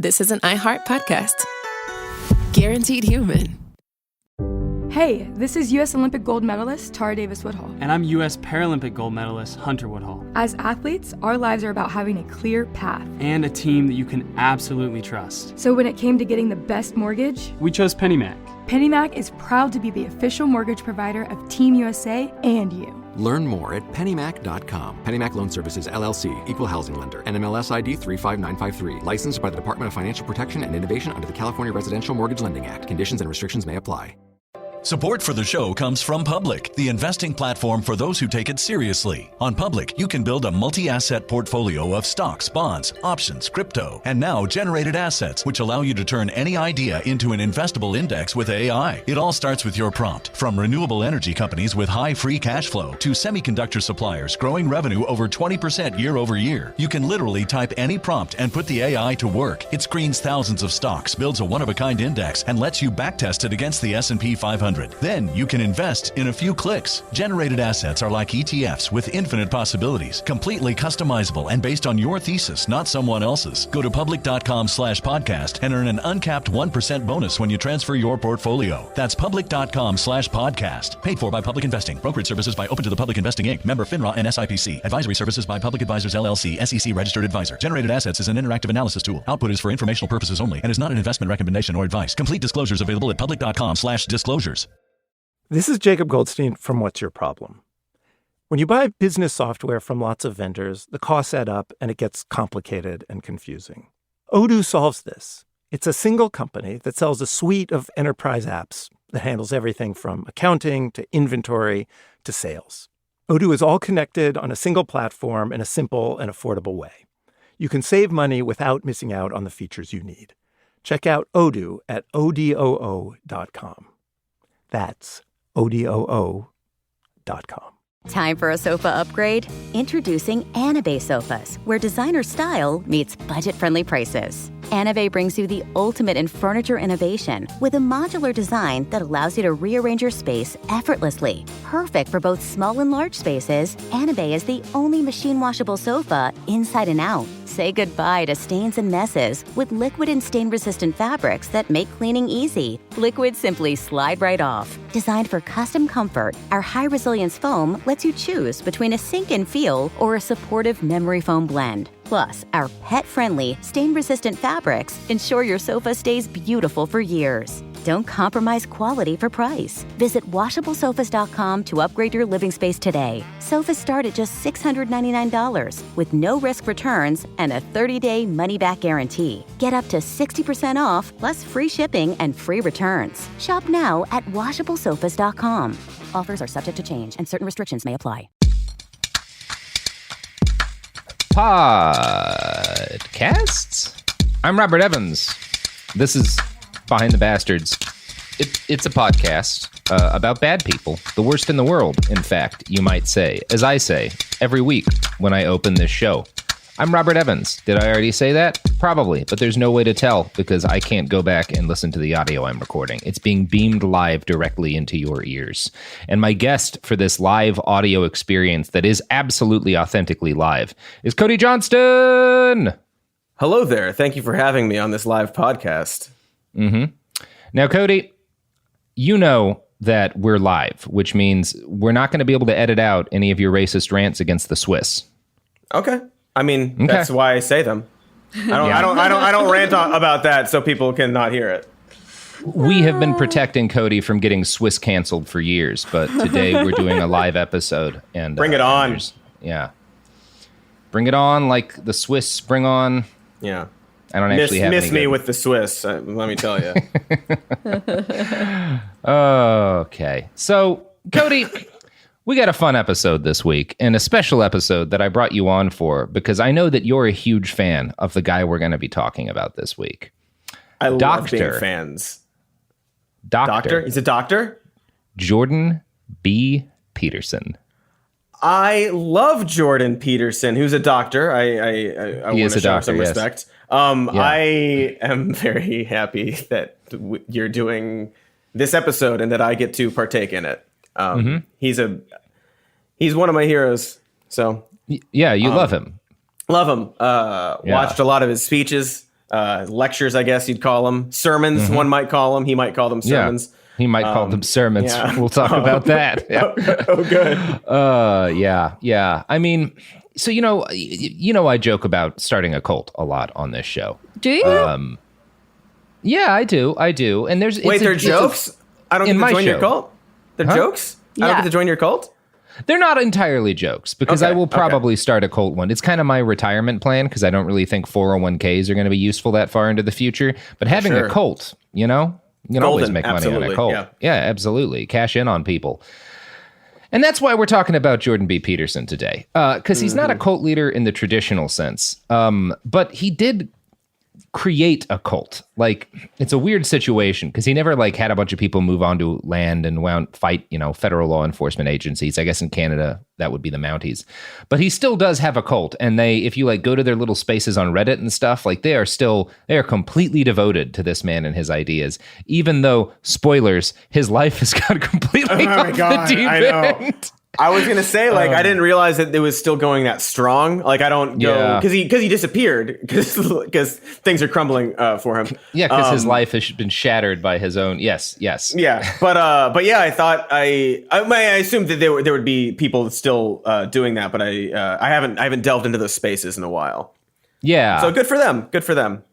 this is an iHeart podcast. Guaranteed human. Hey, this is U.S. Olympic gold medalist Tara Davis-Woodhull. And I'm U.S. Paralympic gold medalist Hunter Woodhull. As athletes, our lives are about having a clear path. And a team that you can absolutely trust. So when it came to getting the best mortgage, we chose PennyMac. PennyMac is proud to be the official mortgage provider of Team USA and you. Learn more at pennymac.com. PennyMac Loan Services, LLC, Equal Housing Lender, NMLS ID 35953. Licensed by the Department of Financial Protection and Innovation under the California Residential Mortgage Lending Act. Conditions and restrictions may apply. Support for the show comes from Public, the investing platform for those who take it seriously. On Public, you can build a multi-asset portfolio of stocks, bonds, options, crypto, and now generated assets, which allow you to turn any idea into an investable index with AI. It all starts with your prompt. From renewable energy companies with high free cash flow to semiconductor suppliers growing revenue over 20% year over year. You can literally type any prompt and put the AI to work. It screens thousands of stocks, builds a one-of-a-kind index, and lets you backtest it against the S&P 500. Then you can invest in a few clicks. Generated assets are like ETFs with infinite possibilities, completely customizable and based on your thesis, not someone else's. Go to public.com/podcast and earn an uncapped 1% bonus when you transfer your portfolio. That's public.com/podcast. Paid for by Public Investing. Brokerage services by Open to the Public Investing Inc. Member FINRA and SIPC. Advisory services by Public Advisors LLC, SEC registered advisor. Generated assets is an interactive analysis tool. Output is for informational purposes only and is not an investment recommendation or advice. Complete disclosures available at public.com/disclosures. This is Jacob Goldstein from What's Your Problem? When you buy business software from lots of vendors, the costs add up and it gets complicated and confusing. Odoo solves this. It's a single company that sells a suite of enterprise apps that handles everything from accounting to inventory to sales. Odoo is all connected on a single platform in a simple and affordable way. You can save money without missing out on the features you need. Check out Odoo at odoo.com. That's odoo.com. Time for a sofa upgrade? Introducing Anabay Sofas, where designer style meets budget-friendly prices. Anabay brings you the ultimate in furniture innovation with a modular design that allows you to rearrange your space effortlessly. Perfect for both small and large spaces, Anabay is the only machine-washable sofa inside and out. Say goodbye to stains and messes with liquid and stain-resistant fabrics that make cleaning easy. Liquid simply slide right off. Designed for custom comfort, our high-resilience foam lets you choose between a sink-in feel or a supportive memory foam blend. Plus, our pet-friendly, stain-resistant fabrics ensure your sofa stays beautiful for years. Don't compromise quality for price. Visit washablesofas.com to upgrade your living space today. Sofas start at just $699 with no risk returns and a 30-day money-back guarantee. Get up to 60% off, plus free shipping and free returns. Shop now at washablesofas.com. Offers are subject to change and certain restrictions may apply. Podcasts? I'm Robert Evans. This is Behind the Bastards. It's a podcast about bad people, the worst in the world, in fact, you might say, as I say every week when I open this show. I'm Robert Evans. Did I already say that? Probably, but there's no way to tell because I can't go back and listen to the audio I'm recording. It's being beamed live directly into your ears. And my guest for this live audio experience that is absolutely authentically live is Cody Johnston. Hello there. Thank you for having me on this live podcast. Mm-hmm. Now, Cody, you know that we're live, which means we're not going to be able to edit out any of your racist rants against the Swiss. Okay. I mean, That's why I say them. I don't rant about that so people cannot hear it. We have been protecting Cody from getting Swiss canceled for years, but today we're doing a live episode and bring it on. Yeah. Bring it on like the Swiss bring on. Yeah. I don't actually have miss me with the Swiss, let me tell you. Okay. So, Cody, we got a fun episode this week, and a special episode that I brought you on for because I know that you're a huge fan of the guy we're going to be talking about this week. I love being fans. Doctor? He's a doctor? Jordan B. Peterson. I love Jordan Peterson, who's a doctor. I want to show some respect. I am very happy that you're doing this episode and that I get to partake in it. He's one of my heroes. So yeah, you love him. Love him. Watched a lot of his speeches. lectures, I guess you'd call them. Sermons, one might call them. He might call them sermons. Yeah. He might call them sermons. Yeah. We'll talk about that. Yeah. Oh, good. Yeah. I mean, so, I joke about starting a cult a lot on this show. Do you? Yeah, I do. And they're jokes? I don't get to join your cult? They're jokes? I don't get to join your cult? They're not entirely jokes, because I will probably start a cult one. It's kind of my retirement plan, because I don't really think 401ks are going to be useful that far into the future. But having a cult, you can always make money on a cult. Yeah, absolutely. Cash in on people. And that's why we're talking about Jordan B. Peterson today, because he's not a cult leader in the traditional sense, but he did create a cult. Like, it's a weird situation because he never had a bunch of people move onto land and fight, federal law enforcement agencies. I guess in Canada, that would be the Mounties. But he still does have a cult. And if you go to their little spaces on Reddit and stuff, they are completely devoted to this man and his ideas, even though, spoilers, his life has got completely off the deep end. I was going to say, I didn't realize that it was still going that strong. I don't go, because he disappeared, because things are crumbling for him. Yeah, because his life has been shattered by his own. Yes. Yeah, but yeah, I thought I assumed that there would be people still doing that, but I haven't delved into those spaces in a while. Yeah. So good for them.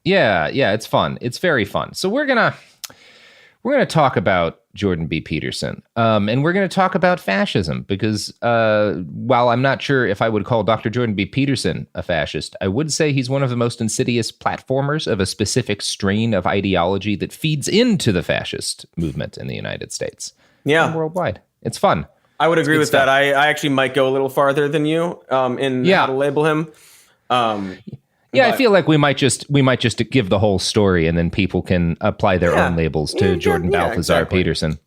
Yeah, it's fun. It's very fun. So we're gonna talk about Jordan B. Peterson, and we're going to talk about fascism, because while I'm not sure if I would call Dr. Jordan B. Peterson a fascist, I would say he's one of the most insidious platformers of a specific strain of ideology that feeds into the fascist movement in the United States. Yeah. And worldwide. It's fun. I would agree with that. I actually might go a little farther than you in how to label him. Yeah, I feel like we might just give the whole story, and then people can apply their own labels to Jordan Balthazar Peterson.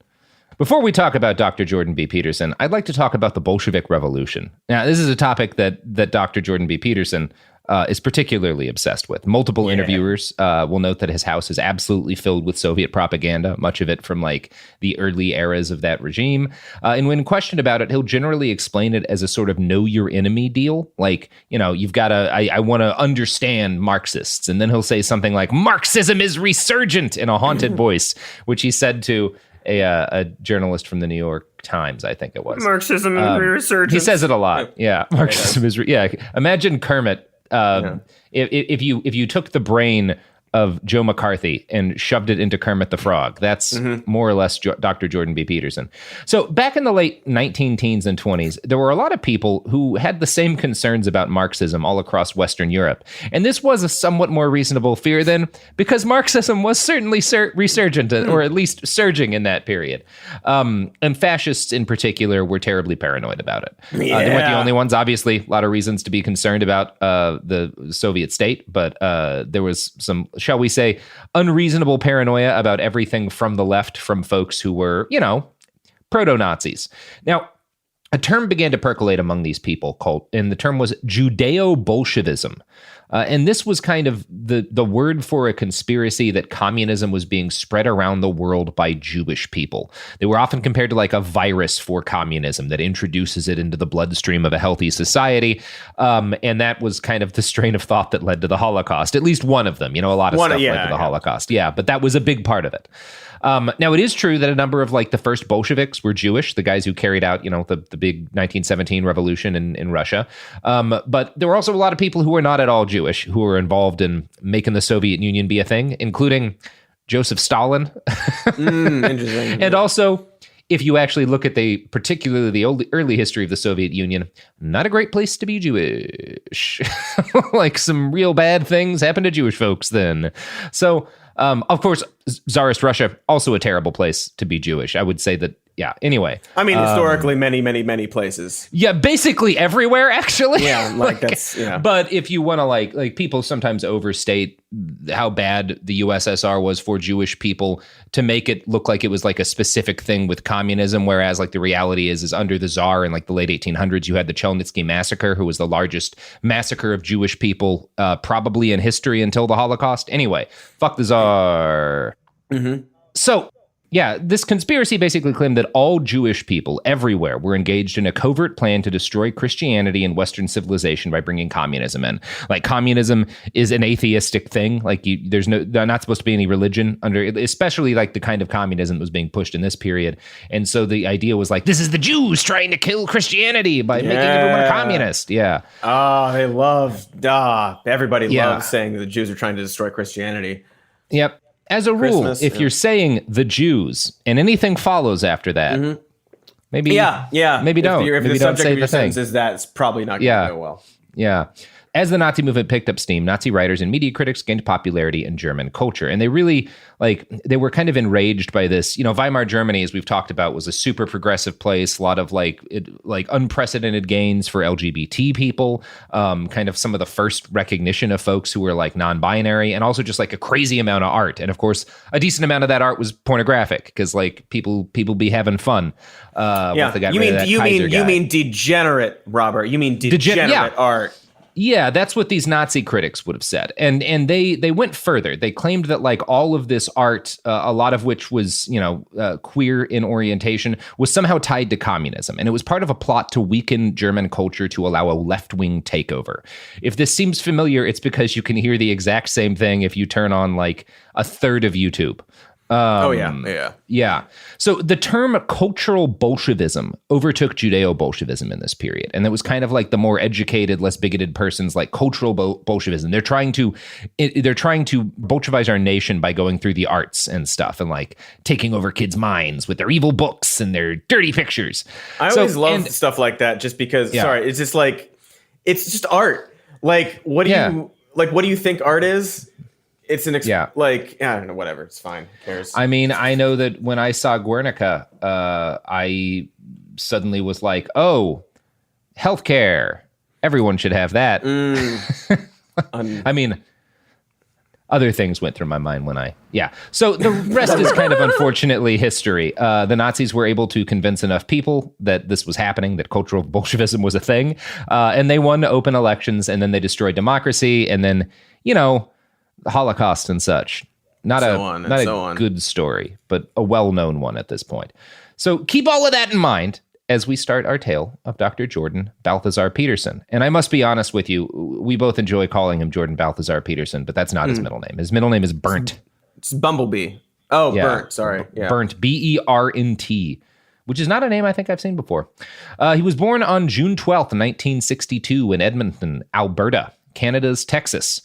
Before we talk about Dr. Jordan B. Peterson, I'd like to talk about the Bolshevik Revolution. Now, this is a topic that Dr. Jordan B. Peterson is particularly obsessed with. Multiple interviewers will note that his house is absolutely filled with Soviet propaganda, much of it from the early eras of that regime. And when questioned about it, he'll generally explain it as a sort of know your enemy deal. You've got to, I want to understand Marxists. And then he'll say something like, Marxism is resurgent, in a haunted voice, which he said to a journalist from the New York Times, I think it was. Marxism is resurgent. He says it a lot. Yeah. Marxism is, imagine Kermit. If you took the brain of Joe McCarthy and shoved it into Kermit the Frog, that's more or less Dr. Jordan B. Peterson. So back in the late 19-teens and 20s, there were a lot of people who had the same concerns about Marxism all across Western Europe. And this was a somewhat more reasonable fear then, because Marxism was certainly resurgent, or at least surging in that period. And fascists in particular were terribly paranoid about it. They weren't the only ones, obviously. A lot of reasons to be concerned about the Soviet state, but there was some, shall we say, unreasonable paranoia about everything from the left, from folks who were, proto-Nazis. Now, a term began to percolate among these people and the term was Judeo-Bolshevism. And this was kind of the word for a conspiracy that communism was being spread around the world by Jewish people. They were often compared to a virus for communism that introduces it into the bloodstream of a healthy society. And that was kind of the strain of thought that led to the Holocaust. At least one of them. A lot of stuff led to the Holocaust. Yeah, but that was a big part of it. Now, it is true that a number of the first Bolsheviks were Jewish, the guys who carried out, the big 1917 revolution in Russia. But there were also a lot of people who were not at all Jewish, who were involved in making the Soviet Union be a thing, including Joseph Stalin. Interesting. And also, if you actually look at particularly the early history of the Soviet Union, not a great place to be Jewish. Some real bad things happened to Jewish folks then. So, of course, Tsarist Russia, also a terrible place to be Jewish. I would say that, anyway. I mean, historically, many places. Yeah, basically everywhere, actually. Yeah, that's, But if you want to, people sometimes overstate how bad the USSR was for Jewish people to make it look like it was a specific thing with communism, whereas the reality is under the Tsar in the late 1800s, you had the Chelnitsky massacre, who was the largest massacre of Jewish people probably in history until the Holocaust. Anyway, fuck the Tsar. Mm-hmm. So, Yeah, this conspiracy basically claimed that all Jewish people everywhere were engaged in a covert plan to destroy Christianity and Western civilization by bringing communism in. Like, communism is an atheistic thing. Like, there's not supposed to be any religion under, especially like the kind of communism that was being pushed in this period. And so the idea was like, this is the Jews trying to kill Christianity by making everyone a communist. Yeah. Oh, everybody loves saying that the Jews are trying to destroy Christianity. Yep. As a rule, if you're saying the Jews and anything follows after that, maybe maybe don't. If maybe the don't subject say of your the thing. sentence is that, it's probably not going to go well. Yeah. As the Nazi movement picked up steam, Nazi writers and media critics gained popularity in German culture. And they really, they were kind of enraged by this. You know, Weimar Germany, as we've talked about, was a super progressive place. A lot of unprecedented gains for LGBT people, kind of some of the first recognition of folks who were like non-binary, and also just like a crazy amount of art. And of course, a decent amount of that art was pornographic because like people be having fun. You mean degenerate, Robert. You mean degenerate art. Yeah, that's what these Nazi critics would have said. And they went further. They claimed that like all of this art, a lot of which was, queer in orientation, was somehow tied to communism. And it was part of a plot to weaken German culture to allow a left-wing takeover. If this seems familiar, it's because you can hear the exact same thing if you turn on like a third of YouTube. Yeah. So the term cultural Bolshevism overtook Judeo-Bolshevism in this period. And that was kind of like the more educated, less bigoted person's like cultural Bolshevism. They're trying to Bolshevize our nation by going through the arts and stuff and like taking over kids' minds with their evil books and their dirty pictures. I always love stuff like that just because, it's just like, it's just art. Like, what do you think art is? It's an I don't know, whatever. It's fine. Who cares? I mean, I know that when I saw Guernica, I suddenly was like, oh, healthcare. Everyone should have that. I mean, other things went through my mind So the rest is kind of unfortunately history. The Nazis were able to convince enough people that this was happening, that cultural Bolshevism was a thing. And they won open elections, and then they destroyed democracy. And then, the Holocaust and such. Not a good story, but a well-known one at this point. So keep all of that in mind as we start our tale of Dr. Jordan Balthazar Peterson. And I must be honest with you, we both enjoy calling him Jordan Balthazar Peterson, but that's not his middle name. His middle name is Burnt. It's Bumblebee. Oh, yeah. Burnt, sorry. Yeah. Burnt, B-E-R-N-T, which is not a name I think I've seen before. He was born on June 12th, 1962 in Edmonton, Alberta, Canada's Texas.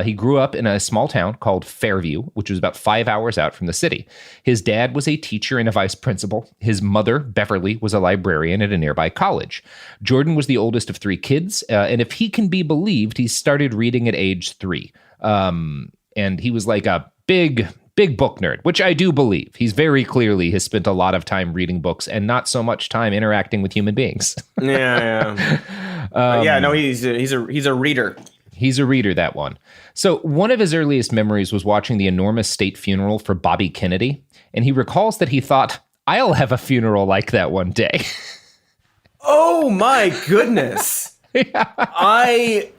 He grew up in a small town called Fairview, which was about 5 hours out from the city. His dad was a teacher and a vice principal. His mother, Beverly, was a librarian at a nearby college. Jordan was the oldest of 3 kids, and if he can be believed, he started reading at age 3. And he was like a big book nerd, which I do believe. He's very clearly has spent a lot of time reading books and not so much time interacting with human beings. He's a reader. He's a reader, that one. So one of his earliest memories was watching the enormous state funeral for Bobby Kennedy, and he recalls that he thought, I'll have a funeral like that one day. Oh my goodness. That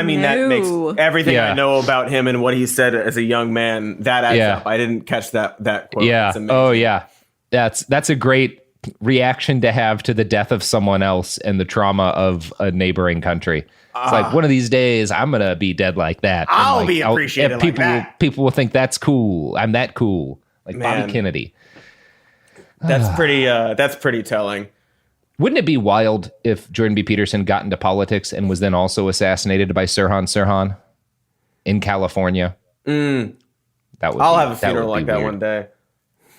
makes everything I know about him and what he said as a young man, that adds up. I didn't catch that quote. Yeah. Oh yeah. That's a great reaction to have to the death of someone else and the trauma of a neighboring country. It's like, one of these days I'm going to be dead like that. I'll be appreciated like that. People will think that's cool. I'm that cool. Like Bobby Kennedy. That's pretty telling. Wouldn't it be wild if Jordan B. Peterson got into politics and was then also assassinated by Sirhan Sirhan in California? I'll have a funeral like that one day.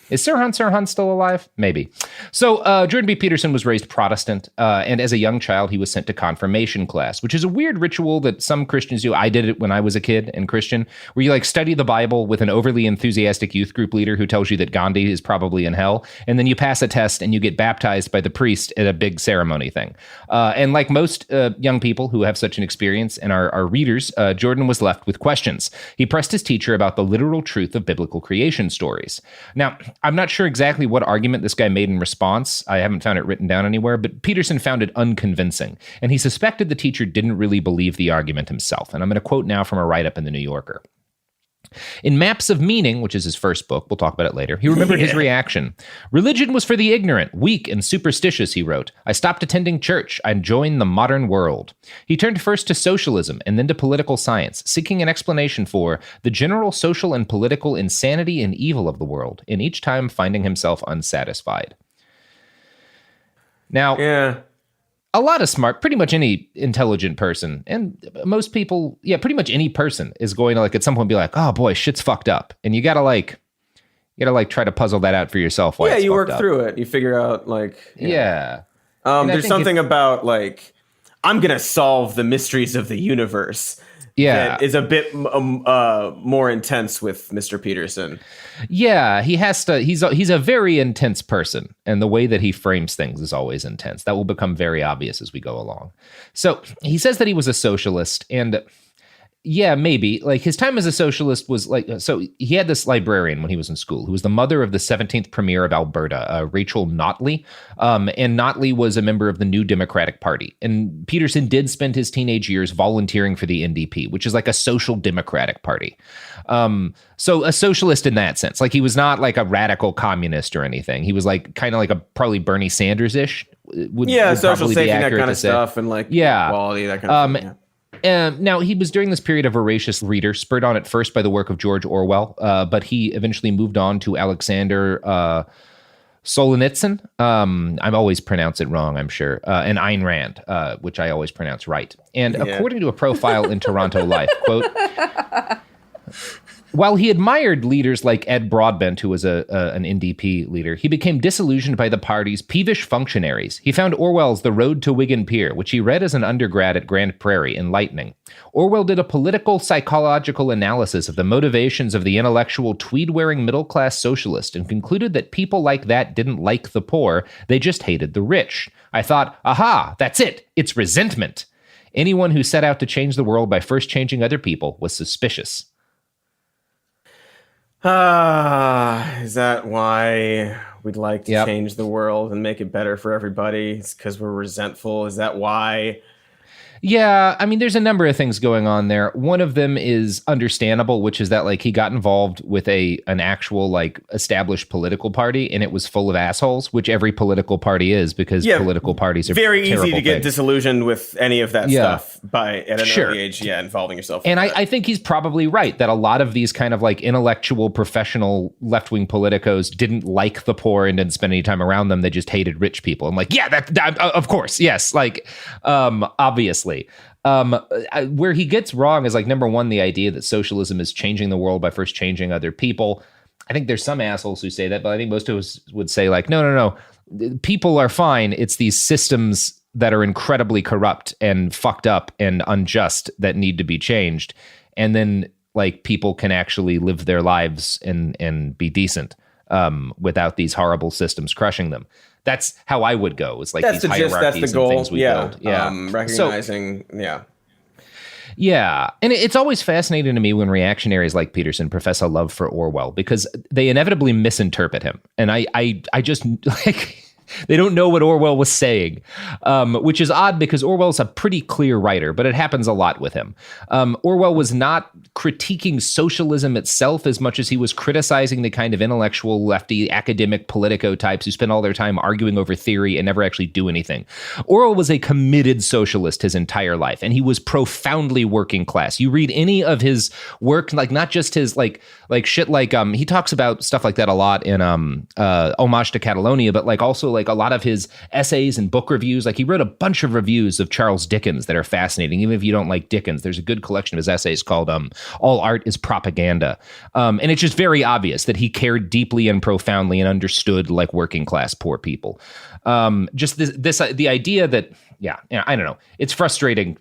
Is Sirhan Sirhan still alive? Maybe. So Jordan B. Peterson was raised Protestant, and as a young child, he was sent to confirmation class, which is a weird ritual that some Christians do. I did it when I was a kid and Christian, where you like study the Bible with an overly enthusiastic youth group leader who tells you that Gandhi is probably in hell, and then you pass a test and you get baptized by the priest at a big ceremony thing. And like most young people who have such an experience and are readers, Jordan was left with questions. He pressed his teacher about the literal truth of biblical creation stories. Now, I'm not sure exactly what argument this guy made in response. I haven't found it written down anywhere, but Peterson found it unconvincing, and he suspected the teacher didn't really believe the argument himself. And I'm going to quote now from a write-up in The New Yorker. In Maps of Meaning, which is his first book, we'll talk about it later, he remembered his reaction. Religion was for the ignorant, weak, and superstitious, he wrote. I stopped attending church. I joined the modern world. He turned first to socialism and then to political science, seeking an explanation for the general social and political insanity and evil of the world, and each time finding himself unsatisfied. Now, a lot of pretty much any intelligent person, and most people, pretty much any person is going to at some point be like, oh boy, shit's fucked up. And you gotta try to puzzle that out for yourself. Why you work through it. You figure out there's something about I'm going to solve the mysteries of the universe. That is a bit more intense with Mr. Peterson. Yeah, he has to. He's a very intense person, and the way that he frames things is always intense. That will become very obvious as we go along. So he says that he was a socialist, and yeah, maybe his time as a socialist was so he had this librarian when he was in school who was the mother of the 17th Premier of Alberta, Rachel Notley. And Notley was a member of the New Democratic Party. And Peterson did spend his teenage years volunteering for the NDP, which is a social democratic party. So a socialist in that sense. He was not a radical communist or anything. He was kind of a probably Bernie Sanders-ish. Would social safety, that kind of stuff, and equality, that kind of thing. Yeah. Now, he was during this period of voracious reader, spurred on at first by the work of George Orwell, but he eventually moved on to Alexander Solzhenitsyn. I always pronounce it wrong, I'm sure, and Ayn Rand, which I always pronounce right. And according to a profile in Toronto Life, quote, while he admired leaders like Ed Broadbent, who was an NDP leader, he became disillusioned by the party's peevish functionaries. He found Orwell's The Road to Wigan Pier, which he read as an undergrad at Grand Prairie, enlightening. Orwell did a political psychological analysis of the motivations of the intellectual tweed-wearing middle-class socialist and concluded that people like that didn't like the poor, they just hated the rich. I thought, aha, that's it. It's resentment. Anyone who set out to change the world by first changing other people was suspicious. Is that why we'd like to change the world and make it better for everybody? It's because we're resentful. Is that why? Yeah, I mean, there's a number of things going on there. One of them is understandable, which is that he got involved with an actual established political party, and it was full of assholes, which every political party is, because political parties are very easy to get disillusioned with any of that stuff at an early age. Yeah, involving yourself. And I think he's probably right that a lot of these kind of intellectual, professional left-wing politicos didn't like the poor and didn't spend any time around them. They just hated rich people. I'm that of course, yes, obviously. Where he gets wrong is number one, the idea that socialism is changing the world by first changing other people. I think there's some assholes who say that, but I think most of us would say no. People are fine. It's these systems that are incredibly corrupt and fucked up and unjust that need to be changed. And then people can actually live their lives and be decent without these horrible systems crushing them. That's how I would go. It's that's these the hierarchies gist, that's the goal. And things we build. Yeah. Recognizing, Yeah. And it's always fascinating to me when reactionaries like Peterson profess a love for Orwell, because they inevitably misinterpret him. And I just they don't know what Orwell was saying, which is odd because Orwell's a pretty clear writer, but it happens a lot with him. Orwell was not critiquing socialism itself as much as he was criticizing the kind of intellectual, lefty, academic politico types who spend all their time arguing over theory and never actually do anything. Orwell was a committed socialist his entire life, and he was profoundly working class. You read any of his work, not just his shit he talks about stuff like that a lot in Homage to Catalonia, but also a lot of his essays and book reviews. He wrote a bunch of reviews of Charles Dickens that are fascinating. Even if you don't like Dickens, there's a good collection of his essays called All Art is Propaganda. And it's just very obvious that he cared deeply and profoundly and understood working class poor people. Just the idea that, I don't know. It's frustrating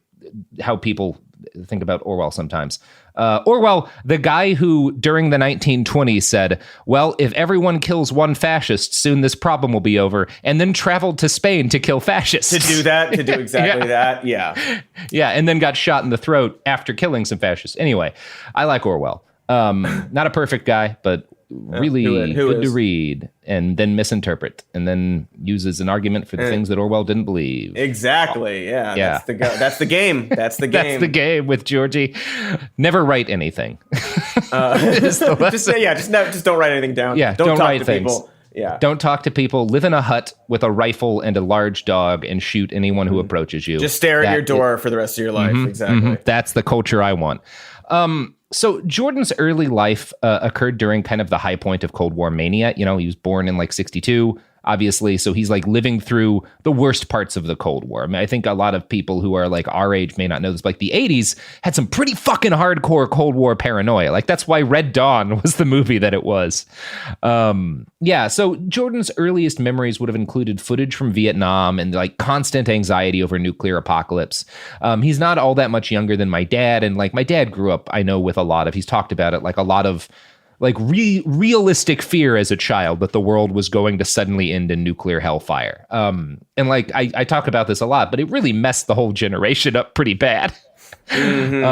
how people think about Orwell sometimes. Orwell, the guy who during the 1920s said, well, if everyone kills one fascist, soon this problem will be over, and then traveled to Spain to kill fascists. To do exactly that. Yeah. Yeah. And then got shot in the throat after killing some fascists. Anyway, I like Orwell. Not a perfect guy, but really good to read, and then misinterpret, and then uses an argument for the things that Orwell didn't believe. Exactly. Yeah. That's the game. That's the game. That's the game with Georgie. Never write anything. Just don't write anything down. Yeah. Don't talk write to things. People. Yeah. Don't talk to people. Live in a hut with a rifle and a large dog and shoot anyone who approaches you. Just stare at your door for the rest of your life. Exactly. That's the culture I want. So Jordan's early life occurred during kind of the high point of Cold War mania. He was born in like 1962, obviously. So he's like living through the worst parts of the Cold War. I mean, I think a lot of people who are like our age may not know this, but like the 80s had some pretty fucking hardcore Cold War paranoia. Like that's why Red Dawn was the movie that it was. So Jordan's earliest memories would have included footage from Vietnam and like constant anxiety over nuclear apocalypse. He's not all that much younger than my dad. And like my dad grew up, I know, with he's talked about it, like a lot of like realistic fear as a child that the world was going to suddenly end in nuclear hellfire. And like, I talk about this a lot, but it really messed the whole generation up pretty bad. In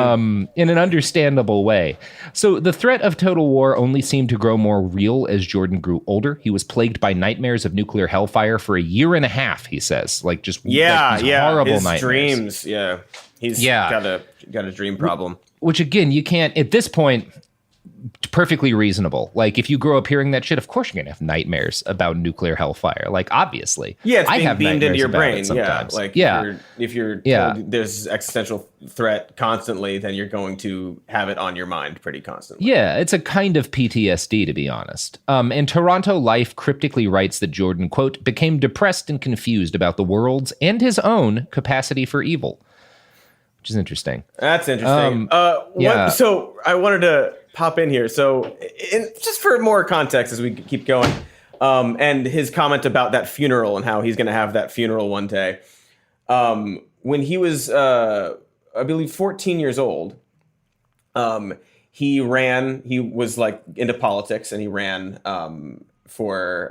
an understandable way. So the threat of total war only seemed to grow more real as Jordan grew older. He was plagued by nightmares of nuclear hellfire for a year and a half, he says. Like just horrible his nightmares. Dreams, He's got a dream problem. Which again, you can't, at this point, perfectly reasonable. Like if you grow up hearing that shit, of course you're gonna have nightmares about nuclear hellfire. Like obviously, it's I have beamed into your brain. Sometimes. If you're told there's existential threat constantly, then you're going to have it on your mind pretty constantly. Yeah, it's a kind of PTSD, to be honest. And Toronto Life cryptically writes that Jordan, quote, became depressed and confused about the world's and his own capacity for evil, which is interesting. That's interesting. So I wanted to pop in here. So just for more context as we keep going, and his comment about that funeral and how he's going to have that funeral one day. When he was, I believe, 14 years old, he was like into politics, and he ran for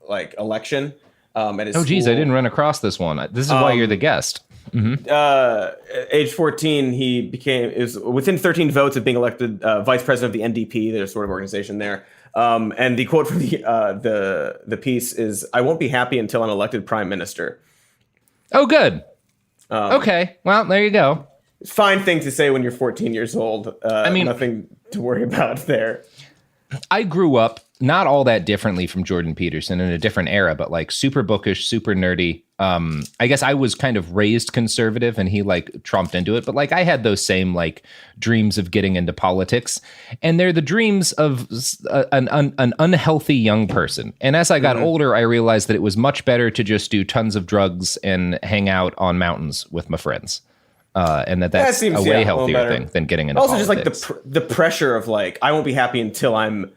like election at his school. I didn't run across this one. This is why you're the guest. Age 14, he is within 13 votes of being elected vice president of the NDP, their sort of organization there. And the quote from the piece is, "I won't be happy until I'm elected prime minister." Oh, good. Okay, well, there you go. Fine thing to say when you're 14 years old. Nothing to worry about there. I grew up not all that differently from Jordan Peterson, in a different era, but like super bookish, super nerdy. I guess I was kind of raised conservative, and he like trumped into it. But like I had those same like dreams of getting into politics, and they're the dreams of an unhealthy young person. And as I got older, I realized that it was much better to just do tons of drugs and hang out on mountains with my friends. And that's a way healthier thing than getting into politics. Also, just like the pressure of like, I won't be happy until I'm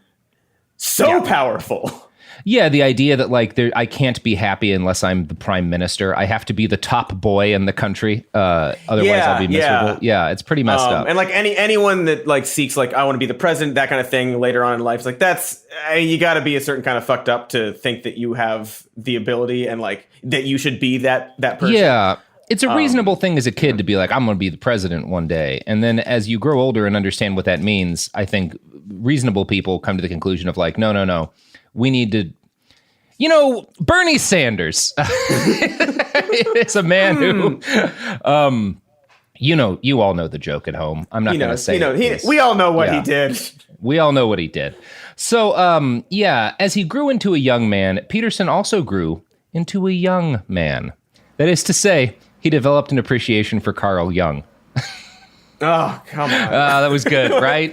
so powerful. Yeah, the idea that like I can't be happy unless I'm the prime minister. I have to be the top boy in the country. Otherwise, I'll be miserable. Yeah, it's pretty messed up. And like anyone that like seeks like, I want to be the president, that kind of thing later on in life, it's like that's you got to be a certain kind of fucked up to think that you have the ability and like that you should be that person. Yeah. It's a reasonable thing as a kid to be like, I'm going to be the president one day. And then as you grow older and understand what that means, I think reasonable people come to the conclusion of like, no. We need to, Bernie Sanders is a man who, you all know the joke at home. I'm not going to say it. We all know what he did. We all know what he did. So, as he grew into a young man, Peterson also grew into a young man. That is to say, he developed an appreciation for Carl Jung. Oh, come on. That was good, right?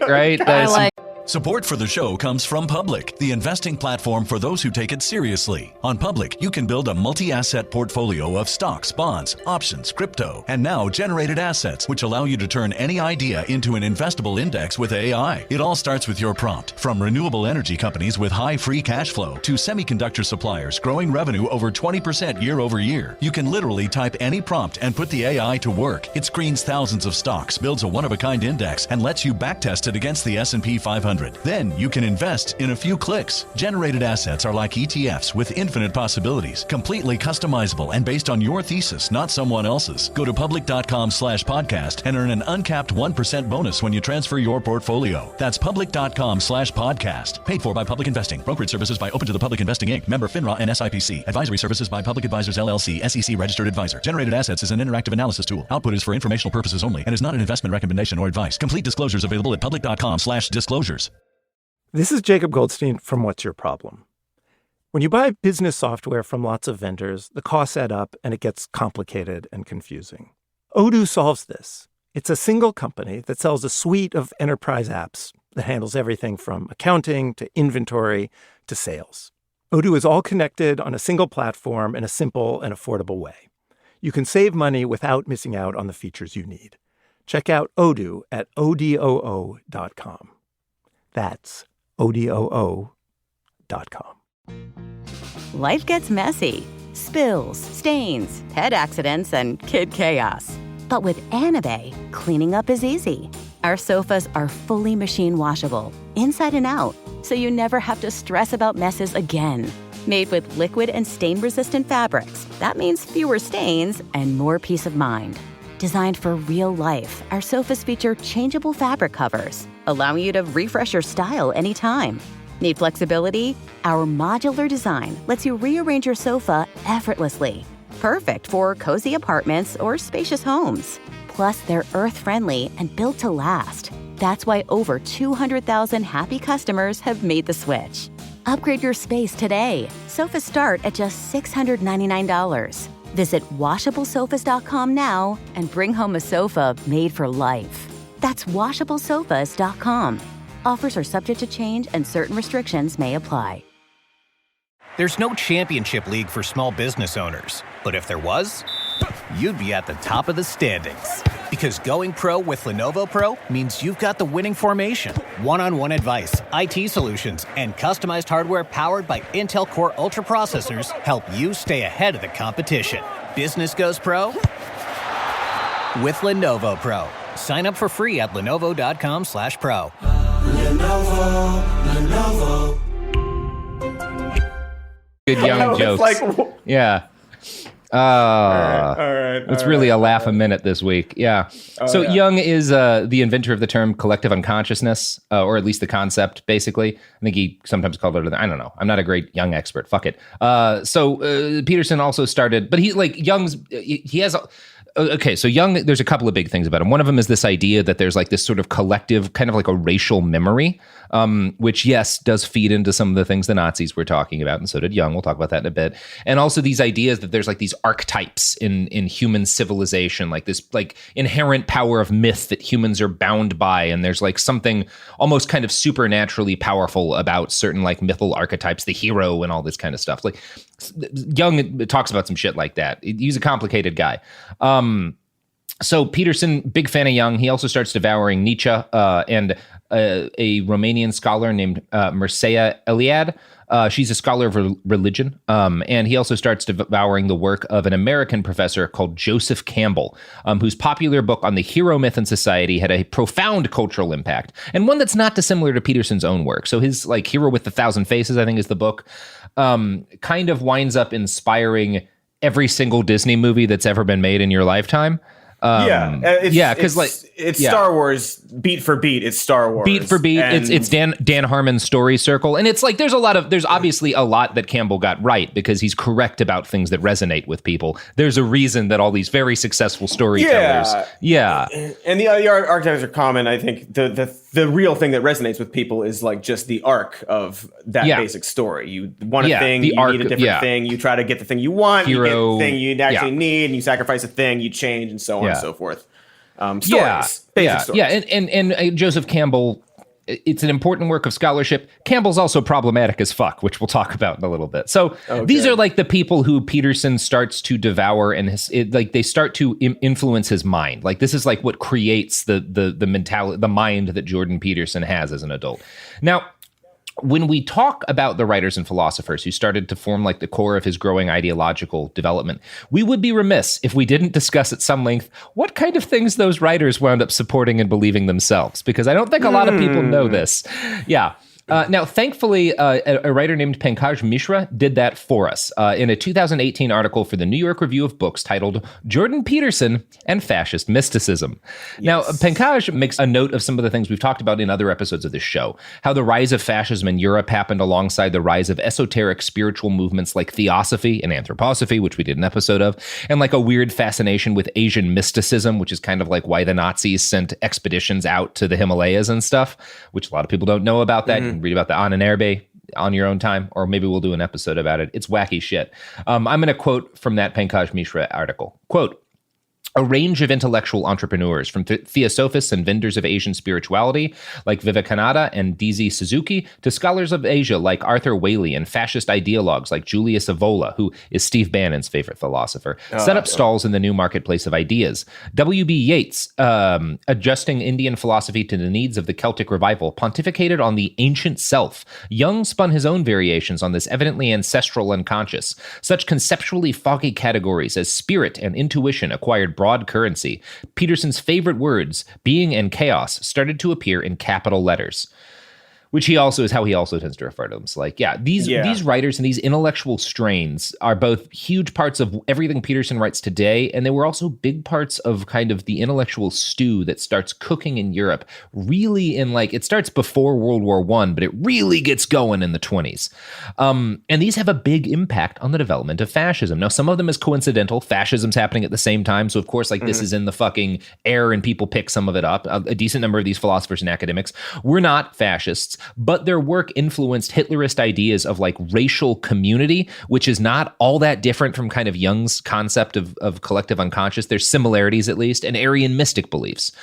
Support for the show comes from Public, the investing platform for those who take it seriously. On Public, you can build a multi-asset portfolio of stocks, bonds, options, crypto, and now generated assets, which allow you to turn any idea into an investable index with AI. It all starts with your prompt. From renewable energy companies with high free cash flow to semiconductor suppliers growing revenue over 20% year over year, you can literally type any prompt and put the AI to work. It screens thousands of stocks, builds a one-of-a-kind index, and lets you backtest it against the S&P 500. 100. Then you can invest in a few clicks. Generated assets are like ETFs with infinite possibilities, completely customizable and based on your thesis, not someone else's. Go to public.com/podcast and earn an uncapped 1% bonus when you transfer your portfolio. That's public.com/podcast. Paid for by Public Investing. Brokerage services by Open to the Public Investing Inc. Member FINRA and SIPC. Advisory services by Public Advisors LLC, SEC registered advisor. Generated assets is an interactive analysis tool. Output is for informational purposes only and is not an investment recommendation or advice. Complete disclosures available at public.com/disclosures. This is Jacob Goldstein from What's Your Problem? When you buy business software from lots of vendors, the costs add up and it gets complicated and confusing. Odoo solves this. It's a single company that sells a suite of enterprise apps that handles everything from accounting to inventory to sales. Odoo is all connected on a single platform in a simple and affordable way. You can save money without missing out on the features you need. Check out Odoo at odoo.com. That's odoo.com. Life gets messy. Spills, stains, pet accidents, and kid chaos. But with Anabei, cleaning up is easy. Our sofas are fully machine washable, inside and out, so you never have to stress about messes again. Made with liquid and stain-resistant fabrics, that means fewer stains and more peace of mind. Designed for real life, our sofas feature changeable fabric covers, allowing you to refresh your style anytime. Need flexibility? Our modular design lets you rearrange your sofa effortlessly. Perfect for cozy apartments or spacious homes. Plus, they're earth-friendly and built to last. That's why over 200,000 happy customers have made the switch. Upgrade your space today. Sofas start at just $699. Visit washablesofas.com now and bring home a sofa made for life. That's washablesofas.com. Offers are subject to change and certain restrictions may apply. There's no championship league for small business owners, but if there was, you'd be at the top of the standings. Because going pro with Lenovo Pro means you've got the winning formation, one-on-one advice, IT solutions, and customized hardware powered by Intel Core Ultra processors help you stay ahead of the competition. Business goes pro with Lenovo Pro. Sign up for free at lenovo.com/pro. Lenovo. Good young jokes. Yeah. All right. It's really a laugh a minute this week. Yeah. Young is the inventor of the term collective unconsciousness, or at least the concept, basically. I think he sometimes called it, I don't know. I'm not a great Young expert. Fuck it. Peterson also started, but he has... Okay, so Young, there's a couple of big things about him. One of them is this idea that there's like this sort of collective, kind of like a racial memory, which, yes, does feed into some of the things the Nazis were talking about, and so did Young. We'll talk about that in a bit. And also these ideas that there's like these archetypes in human civilization, like this like inherent power of myth that humans are bound by, and there's like something almost kind of supernaturally powerful about certain like mythal archetypes, the hero and all this kind of stuff. Like Young talks about some shit like that. He's a complicated guy. So Peterson, big fan of Young. He also starts devouring Nietzsche and a Romanian scholar named Mircea Eliade. She's a scholar of religion. And he also starts devouring the work of an American professor called Joseph Campbell, whose popular book on the hero myth and society had a profound cultural impact, and one that's not dissimilar to Peterson's own work. So his like Hero with 1,000 Faces, I think is the book, kind of winds up inspiring every single Disney movie that's ever been made in your lifetime. Because it's Star Wars beat for beat. It's Star Wars beat for beat. It's Dan Harmon's story circle, and it's like there's obviously a lot that Campbell got right because he's correct about things that resonate with people. There's a reason that all these very successful storytellers, and the archetypes are common. I think the real thing that resonates with people is like just the arc of that basic story. You want a thing, you need a different thing. You try to get the thing you want, you get the thing you actually need, and you sacrifice a thing, you change, and so on and so forth. Stories, basic stories. And Joseph Campbell, it's an important work of scholarship. Campbell's also problematic as fuck, which we'll talk about in a little bit. So these are like the people who Peterson starts to devour, and they start to influence his mind. Like this is like what creates the mentality, the mind that Jordan Peterson has as an adult. Now, when we talk about the writers and philosophers who started to form like the core of his growing ideological development, we would be remiss if we didn't discuss at some length what kind of things those writers wound up supporting and believing themselves, because I don't think a lot of people know this. Yeah. Now, thankfully, a writer named Pankaj Mishra did that for us in a 2018 article for the New York Review of Books titled Jordan Peterson and Fascist Mysticism. Yes. Now, Pankaj makes a note of some of the things we've talked about in other episodes of this show, how the rise of fascism in Europe happened alongside the rise of esoteric spiritual movements like theosophy and anthroposophy, which we did an episode of, and like a weird fascination with Asian mysticism, which is kind of like why the Nazis sent expeditions out to the Himalayas and stuff, which a lot of people don't know about that. Mm-hmm. Read about the Ahnenerbe on your own time, or maybe we'll do an episode about it. It's wacky shit. I'm going to quote from that Pankaj Mishra article. Quote, a range of intellectual entrepreneurs, from theosophists and vendors of Asian spirituality like Vivekananda and DZ Suzuki, to scholars of Asia like Arthur Waley and fascist ideologues like Julius Evola, who is Steve Bannon's favorite philosopher, set up stalls in the new marketplace of ideas. W.B. Yeats, adjusting Indian philosophy to the needs of the Celtic revival, pontificated on the ancient self. Jung spun his own variations on this evidently ancestral unconscious. Such conceptually foggy categories as spirit and intuition acquired broad currency. Peterson's favorite words, being and chaos, started to appear in capital letters. Which he also is how he also tends to refer to them. So like, these writers and these intellectual strains are both huge parts of everything Peterson writes today, and they were also big parts of kind of the intellectual stew that starts cooking in Europe, really in like, it starts before World War I, but it really gets going in the 1920s. And these have a big impact on the development of fascism. Now, some of them is coincidental. Fascism's happening at the same time, so of course, like this is in the fucking air and people pick some of it up. A decent number of these philosophers and academics were not fascists, but their work influenced Hitlerist ideas of like racial community, which is not all that different from kind of Jung's concept of collective unconscious. There's similarities, at least, and Aryan mystic beliefs.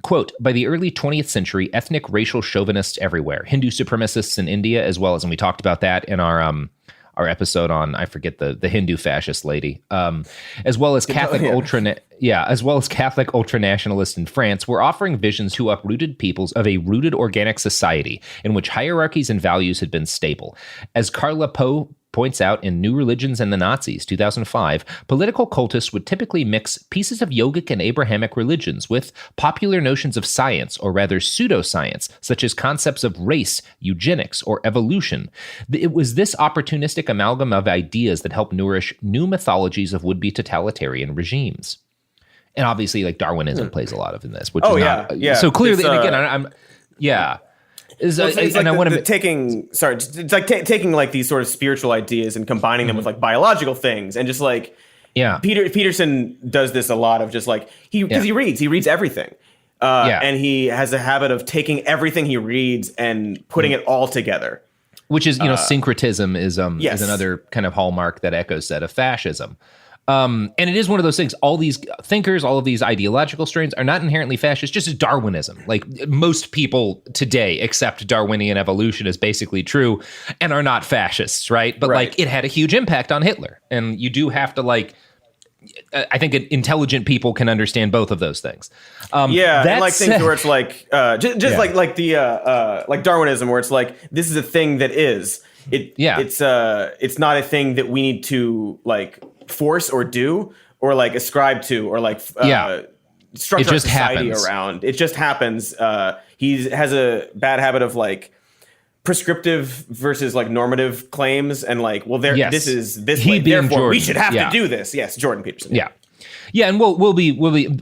Quote, by the early 20th century, ethnic racial chauvinists everywhere, Hindu supremacists in India, as well as, and we talked about that in our episode on, I forget the Hindu fascist lady, as well as Catholic Catholic ultranationalists in France, were offering visions to uprooted peoples of a rooted organic society in which hierarchies and values had been stable. As Carla Poe points out in New Religions and the Nazis, 2005, political cultists would typically mix pieces of yogic and Abrahamic religions with popular notions of science, or rather pseudoscience, such as concepts of race, eugenics, or evolution. It was this opportunistic amalgam of ideas that helped nourish new mythologies of would-be totalitarian regimes. And obviously, like, Darwinism plays a lot of in this, which is not... So clearly, and again, I'm... Yeah. It's like taking like these sort of spiritual ideas and combining them with like biological things, and just like Peterson does this a lot of just like he reads everything, and he has a habit of taking everything he reads and putting it all together. Which is, syncretism is another kind of hallmark that echoes that of fascism. And it is one of those things. All these thinkers, all of these ideological strains are not inherently fascist, just as Darwinism. Like, most people today accept Darwinian evolution as basically true and are not fascists, right? But like, it had a huge impact on Hitler. And you do have to like, I think intelligent people can understand both of those things. And like things where it's like, like Darwinism, where it's like, this is a thing that is. It's not a thing that we need to like force or do or like ascribe to or like structure our society around. It just happens. He has a bad habit of like prescriptive versus like normative claims, and like, well, this is this way, therefore Jordan. We should have to do this. Yes, Jordan Peterson. Yeah, and we'll be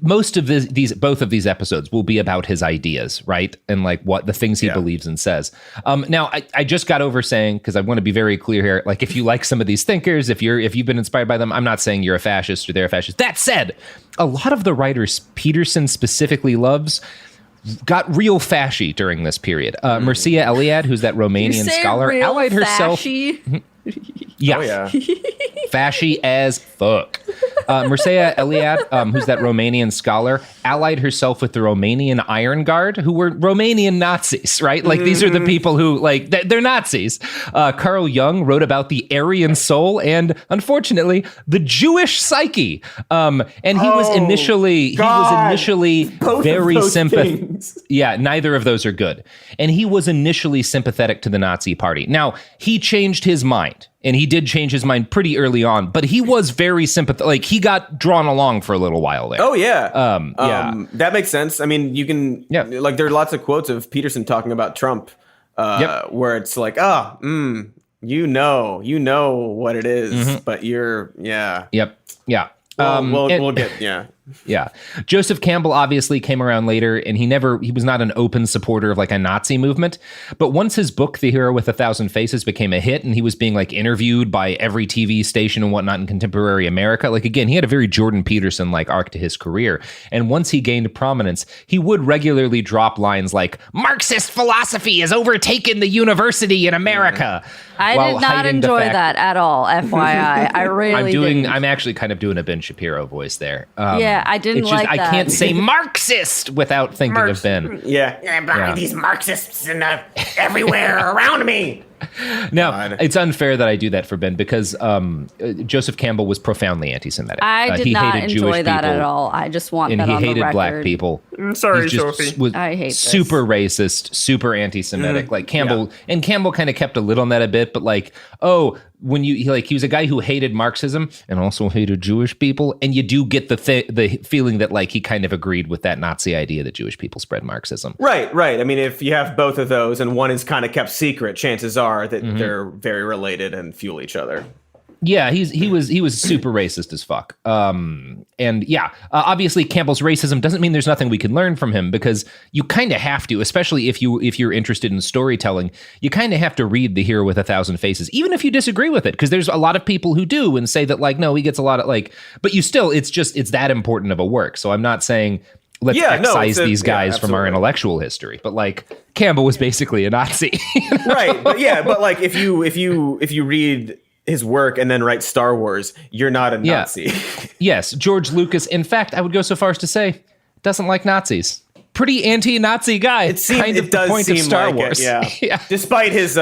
most of both of these episodes will be about his ideas, right? And like what the things he believes and says. Now, I just got over saying, because I want to be very clear here, like, if you like some of these thinkers, if you've been inspired by them, I'm not saying you're a fascist or they're a fascist. That said, a lot of the writers Peterson specifically loves got real fashy during this period. Mircea Eliade, who's that Romanian scholar, allied herself. Yeah. Oh, yeah. Fashy as fuck. Mircea Eliade, who's that Romanian scholar, allied herself with the Romanian Iron Guard, who were Romanian Nazis, right? Like, these are the people who, like, they're Nazis. Carl Jung wrote about the Aryan soul and, unfortunately, the Jewish psyche. And he was initially very sympathetic. Yeah, neither of those are good. And he was initially sympathetic to the Nazi Party. Now, he changed his mind. And he did change his mind pretty early on, but he was very sympathetic. Like, he got drawn along for a little while there. Oh, yeah. That makes sense. I mean, you can, like, there are lots of quotes of Peterson talking about Trump, where it's like, you know what it is, but you're, Yep. Yeah. We'll get. Yeah. Joseph Campbell obviously came around later, and he was not an open supporter of like a Nazi movement. But once his book, The Hero with a Thousand Faces, became a hit, and he was being like interviewed by every TV station and whatnot in contemporary America, like, again, he had a very Jordan Peterson like arc to his career. And once he gained prominence, he would regularly drop lines like, "Marxist philosophy has overtaken the university in America." I did not enjoy that at all, FYI. I really didn't. I'm actually kind of doing a Ben Shapiro voice there. I didn't like that. I can't say Marxist without thinking of Ben. These Marxists everywhere around me. Now, it's unfair that I do that for Ben because Joseph Campbell was profoundly anti-Semitic. I did not enjoy that at all. I just want that on the record. And he hated black people. I'm sorry, Sophie. I hate super racist, super anti-Semitic. Like Campbell, and Campbell kind of kept a lid on that a bit, but like, when he was a guy who hated Marxism and also hated Jewish people, and you do get the feeling that like he kind of agreed with that Nazi idea that Jewish people spread Marxism. Right. I mean, if you have both of those and one is kind of kept secret, chances are that they're very related and fuel each other. Yeah, he was super racist as fuck. Obviously Campbell's racism doesn't mean there's nothing we can learn from him, because you kind of have to, especially if you're interested in storytelling, you kind of have to read The Hero with a Thousand Faces, even if you disagree with it, because there's a lot of people who do and say that like, no, he gets a lot of like, but you still, it's that important of a work. So I'm not saying let's excise these guys from our intellectual history, but like Campbell was basically a Nazi. You know? Right. But like if you read his work and then write Star Wars, you're not a Nazi. Yes, George Lucas, in fact, I would go so far as to say, doesn't like Nazis. Pretty anti-Nazi guy. It does the point seem of Star like Wars. Yeah. Despite his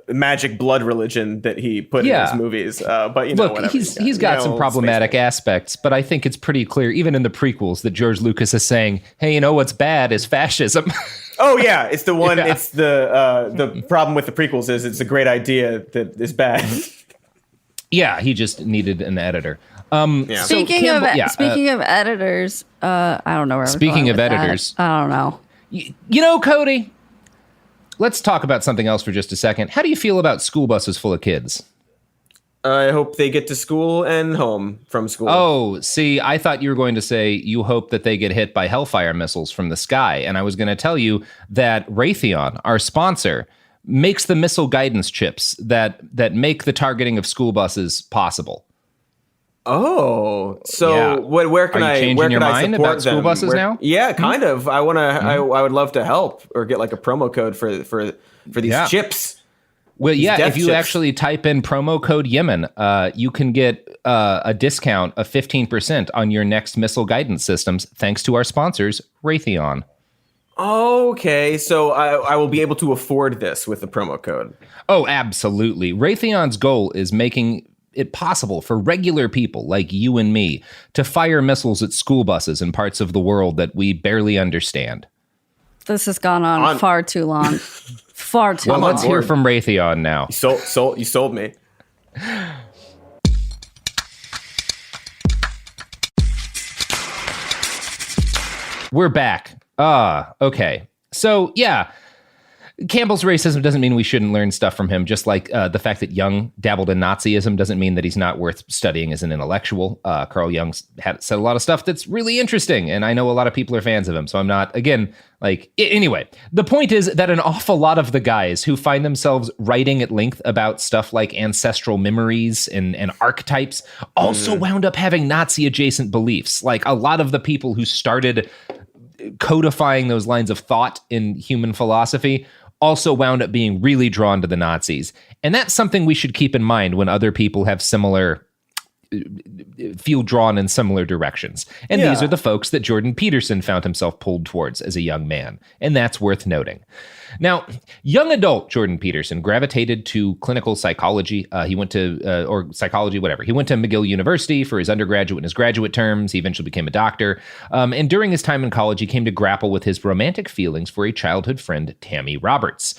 magic blood religion that he put in his movies. But you know, look, he's got some problematic aspects, but I think it's pretty clear, even in the prequels, that George Lucas is saying, hey, you know what's bad is fascism. Oh yeah, it's the one. Yeah. It's the problem with the prequels is it's a great idea that is bad. Yeah, he just needed an editor. Speaking of editors, I don't know where. Speaking of editors, I don't know. You know, Cody, let's talk about something else for just a second. How do you feel about school buses full of kids? I hope they get to school and home from school. Oh, see, I thought you were going to say you hope that they get hit by Hellfire missiles from the sky. And I was going to tell you that Raytheon, our sponsor, makes the missile guidance chips that make the targeting of school buses possible. Oh, so where can I support about school them? Buses now? Yeah, kind of. I want to. I would love to help or get like a promo code for these chips. Well, if you actually type in promo code Yemen, you can get a discount of 15% on your next missile guidance systems, thanks to our sponsors, Raytheon. Okay, so I will be able to afford this with the promo code. Oh, absolutely. Raytheon's goal is making it possible for regular people like you and me to fire missiles at school buses in parts of the world that we barely understand. This has gone on far too long. Far too long. Well, let's hear from Raytheon now. You sold me. We're back. Okay. So, yeah. Campbell's racism doesn't mean we shouldn't learn stuff from him, just like the fact that Jung dabbled in Nazism doesn't mean that he's not worth studying as an intellectual. Carl Jung said a lot of stuff that's really interesting, and I know a lot of people are fans of him, so I'm not, again, like, anyway. The point is that an awful lot of the guys who find themselves writing at length about stuff like ancestral memories and archetypes also wound up having Nazi-adjacent beliefs. Like, a lot of the people who started codifying those lines of thought in human philosophy also wound up being really drawn to the Nazis. And that's something we should keep in mind when other people have feel drawn in similar directions. And these are the folks that Jordan Peterson found himself pulled towards as a young man. And that's worth noting. Now, young adult Jordan Peterson gravitated to clinical psychology. He went to, or psychology, whatever. He went to McGill University for his undergraduate and his graduate terms. He eventually became a doctor. And during his time in college, he came to grapple with his romantic feelings for a childhood friend, Tammy Roberts.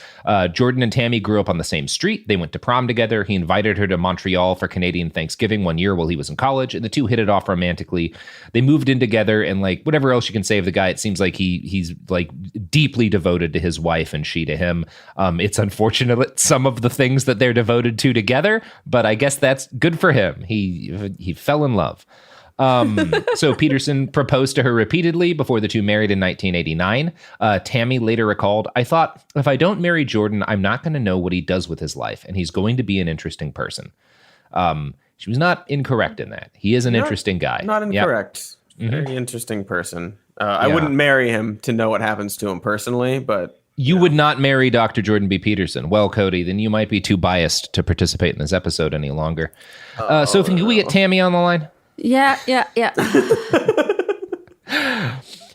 Jordan and Tammy grew up on the same street. They went to prom together. He invited her to Montreal for Canadian Thanksgiving one year while he was in college, and the two hit it off romantically. They moved in together, and like whatever else you can say of the guy, it seems like he's like deeply devoted to his wife and she to him. It's unfortunate some of the things that they're devoted to together, but I guess that's good for him. He fell in love. So Peterson proposed to her repeatedly before the two married in 1989. Tammy later recalled, "I thought, if I don't marry Jordan, I'm not going to know what he does with his life, and he's going to be an interesting person." She was not incorrect in that. He is an interesting guy. Not incorrect. Yep. Very interesting person. I wouldn't marry him to know what happens to him personally, but... You would not marry Dr. Jordan B. Peterson. Well, Cody, then you might be too biased to participate in this episode any longer. Sophie, can we get Tammy on the line? Yeah.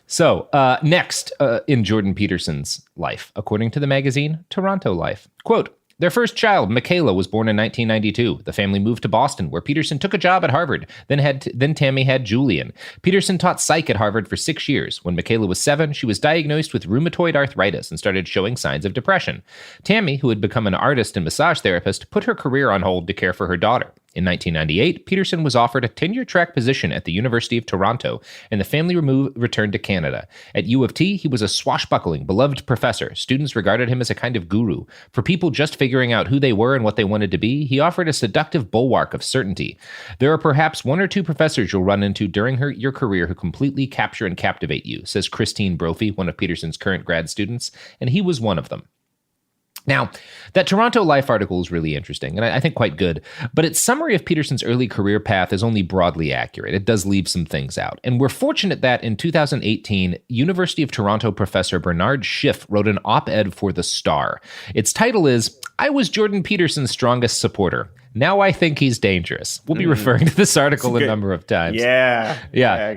So, next in Jordan Peterson's life, according to the magazine Toronto Life, quote, "Their first child, Michaela, was born in 1992. The family moved to Boston, where Peterson took a job at Harvard. Then Tammy had Julian. Peterson taught psych at Harvard for 6 years. When Michaela was 7, she was diagnosed with rheumatoid arthritis and started showing signs of depression. Tammy, who had become an artist and massage therapist, put her career on hold to care for her daughter. In 1998, Peterson was offered a tenure-track position at the University of Toronto, and the family returned to Canada. At U of T, he was a swashbuckling, beloved professor. Students regarded him as a kind of guru. For people just figuring out who they were and what they wanted to be, he offered a seductive bulwark of certainty. There are perhaps 1 or 2 professors you'll run into during your career who completely capture and captivate you," says Christine Brophy, one of Peterson's current grad students, and he was one of them. Now, that Toronto Life article is really interesting, and I think quite good, but its summary of Peterson's early career path is only broadly accurate. It does leave some things out. And we're fortunate that in 2018, University of Toronto professor Bernard Schiff wrote an op-ed for The Star. Its title is, "I was Jordan Peterson's strongest supporter. Now I think he's dangerous." We'll be referring to this article a number of times. Yeah.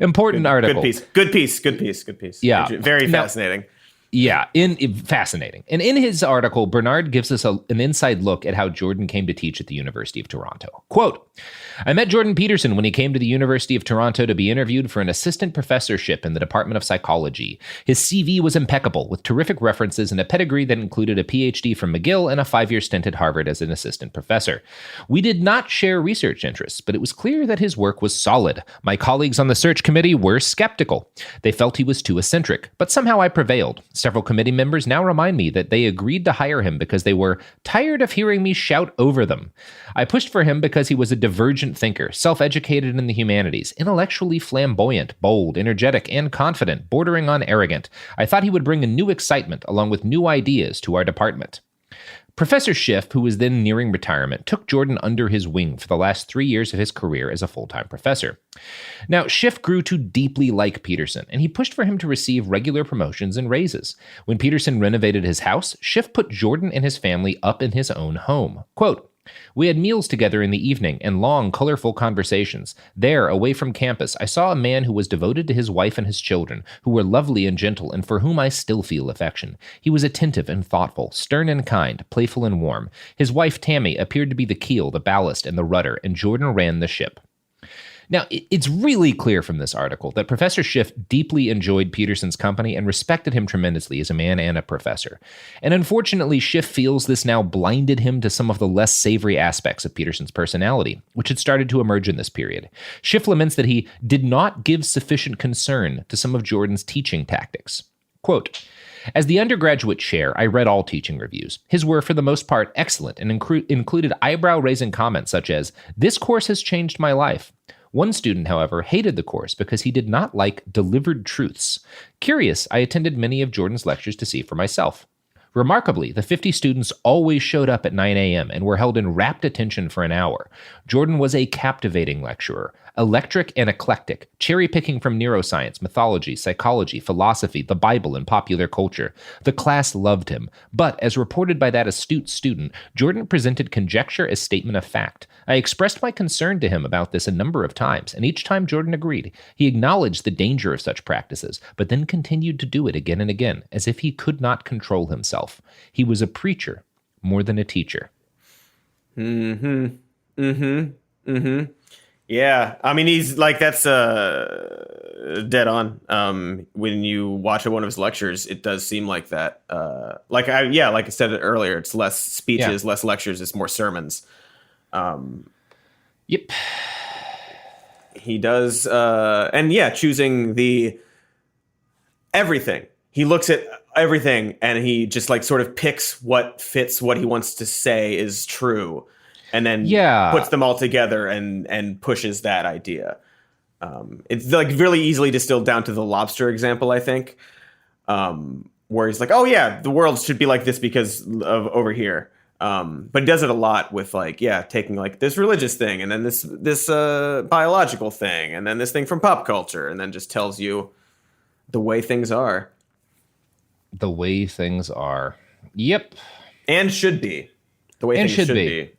Important article. Good piece. Yeah. Very fascinating. Yeah, fascinating. And in his article, Bernard gives us an inside look at how Jordan came to teach at the University of Toronto. Quote, "I met Jordan Peterson when he came to the University of Toronto to be interviewed for an assistant professorship in the Department of Psychology. His CV was impeccable, with terrific references and a pedigree that included a PhD from McGill and a 5-year stint at Harvard as an assistant professor. We did not share research interests, but it was clear that his work was solid. My colleagues on the search committee were skeptical. They felt he was too eccentric, but somehow I prevailed. Several committee members now remind me that they agreed to hire him because they were tired of hearing me shout over them. I pushed for him because he was a divergent thinker, self-educated in the humanities, intellectually flamboyant, bold, energetic, and confident, bordering on arrogant. I thought he would bring a new excitement along with new ideas to our department." Professor Schiff, who was then nearing retirement, took Jordan under his wing for the last 3 years of his career as a full-time professor. Now, Schiff grew to deeply like Peterson, and he pushed for him to receive regular promotions and raises. When Peterson renovated his house, Schiff put Jordan and his family up in his own home. Quote, "We had meals together in the evening and long, colorful conversations. There, away from campus, I saw a man who was devoted to his wife and his children, who were lovely and gentle, and for whom I still feel affection. He was attentive and thoughtful, stern and kind, playful and warm. His wife, Tammy, appeared to be the keel, the ballast, and the rudder, and Jordan ran the ship." Now, it's really clear from this article that Professor Schiff deeply enjoyed Peterson's company and respected him tremendously as a man and a professor. And unfortunately, Schiff feels this now blinded him to some of the less savory aspects of Peterson's personality, which had started to emerge in this period. Schiff laments that he did not give sufficient concern to some of Jordan's teaching tactics. Quote, "As the undergraduate chair, I read all teaching reviews. His were, for the most part, excellent and included eyebrow-raising comments such as, 'This course has changed my life.' One student, however, hated the course because he did not like delivered truths. Curious, I attended many of Jordan's lectures to see for myself. Remarkably, the 50 students always showed up at 9 a.m. and were held in rapt attention for an hour. Jordan was a captivating lecturer, electric and eclectic, cherry-picking from neuroscience, mythology, psychology, philosophy, the Bible, and popular culture. The class loved him, but as reported by that astute student, Jordan presented conjecture as statement of fact. I expressed my concern to him about this a number of times, and each time Jordan agreed. He acknowledged the danger of such practices, but then continued to do it again and again, as if he could not control himself. He was a preacher more than a teacher. Yeah, I mean, he's like, that's dead on. When you watch one of his lectures, it does seem like that. Like I said earlier, it's less speeches, less lectures, it's more sermons. Yep. He does, choosing the everything. He looks at everything and he just like sort of picks what fits what he wants to say is true, and then puts them all together and pushes that idea. It's like really easily distilled down to the lobster example, I think, where he's like, oh yeah, the world should be like this because of over here. But he does it a lot with like, taking like this religious thing and then this biological thing and then this thing from pop culture, and then just tells you the way things are. The way things are. Yep. And should be. The way things should be.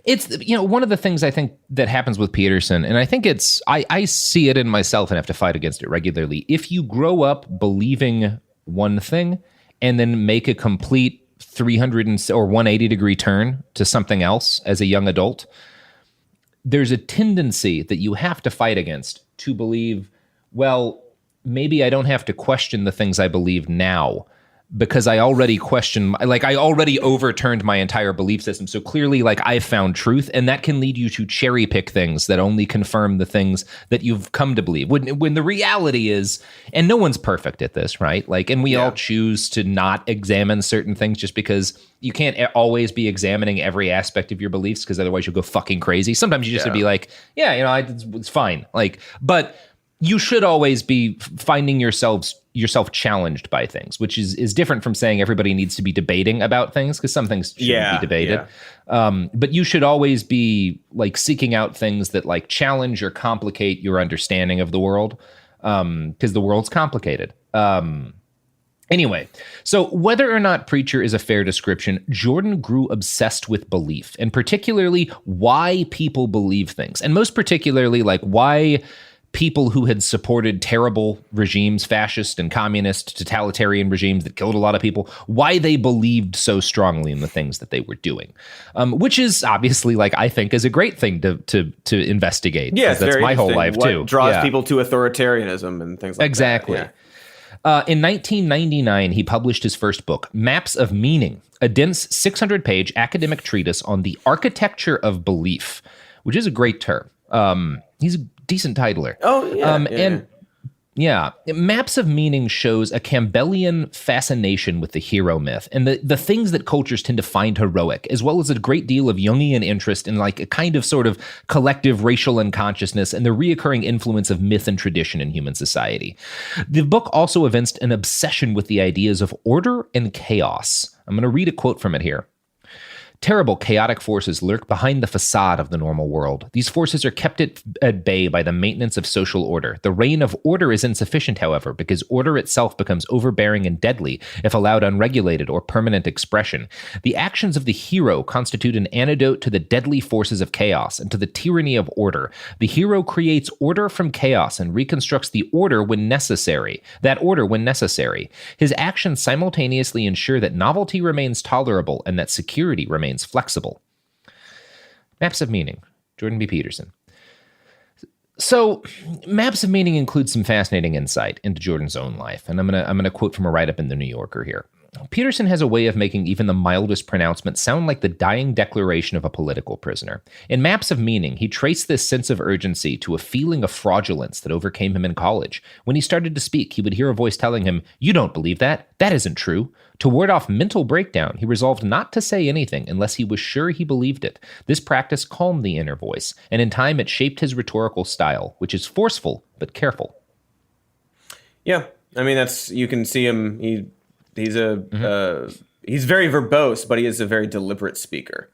It's, one of the things I think that happens with Peterson, and I think I see it in myself and have to fight against it regularly. If you grow up believing one thing and then make a complete 300 or 180 degree turn to something else as a young adult, there's a tendency that you have to fight against to believe, well, maybe I don't have to question the things I believe now because I already I already overturned my entire belief system. So clearly, I've found truth, and that can lead you to cherry pick things that only confirm the things that you've come to believe. When the reality is, and no one's perfect at this, right? And we all choose to not examine certain things just because you can't always be examining every aspect of your beliefs, because otherwise you'll go fucking crazy. Sometimes you just have to be like, it's fine. But you should always be finding yourself challenged by things, which is different from saying everybody needs to be debating about things, because some things shouldn't be debated. But you should always be seeking out things that challenge or complicate your understanding of the world, because the world's complicated. Anyway, so whether or not preacher is a fair description, Jordan grew obsessed with belief, and particularly why people believe things, and most particularly why people who had supported terrible regimes, fascist and communist totalitarian regimes that killed a lot of people, why they believed so strongly in the things that they were doing, which is obviously, I think, is a great thing to investigate. Yeah, that's my whole life what too. Draws people to authoritarianism and things like exactly. that. Yeah. In 1999, he published his first book, Maps of Meaning, a dense 600-page academic treatise on the architecture of belief, which is a great term. He's a decent titler. Oh, yeah. Maps of Meaning shows a Campbellian fascination with the hero myth and the things that cultures tend to find heroic, as well as a great deal of Jungian interest in a kind of sort of collective racial unconsciousness and the reoccurring influence of myth and tradition in human society. The book also evinced an obsession with the ideas of order and chaos. I'm going to read a quote from it here. Terrible chaotic forces lurk behind the facade of the normal world. These forces are kept at bay by the maintenance of social order. The reign of order is insufficient, however, because order itself becomes overbearing and deadly if allowed unregulated or permanent expression. The actions of the hero constitute an antidote to the deadly forces of chaos and to the tyranny of order. The hero creates order from chaos and reconstructs the order when necessary. His actions simultaneously ensure that novelty remains tolerable and that security remains flexible. Maps of Meaning, Jordan B. Peterson. So, Maps of Meaning includes some fascinating insight into Jordan's own life, and I'm gonna quote from a write-up in The New Yorker here. Peterson has a way of making even the mildest pronouncement sound like the dying declaration of a political prisoner. In Maps of Meaning, he traced this sense of urgency to a feeling of fraudulence that overcame him in college. When he started to speak, he would hear a voice telling him, "You don't believe that? That isn't true." To ward off mental breakdown, he resolved not to say anything unless he was sure he believed it. This practice calmed the inner voice, and in time it shaped his rhetorical style, which is forceful but careful. Yeah, I mean, you can see him, he's a he's very verbose, but he is a very deliberate speaker.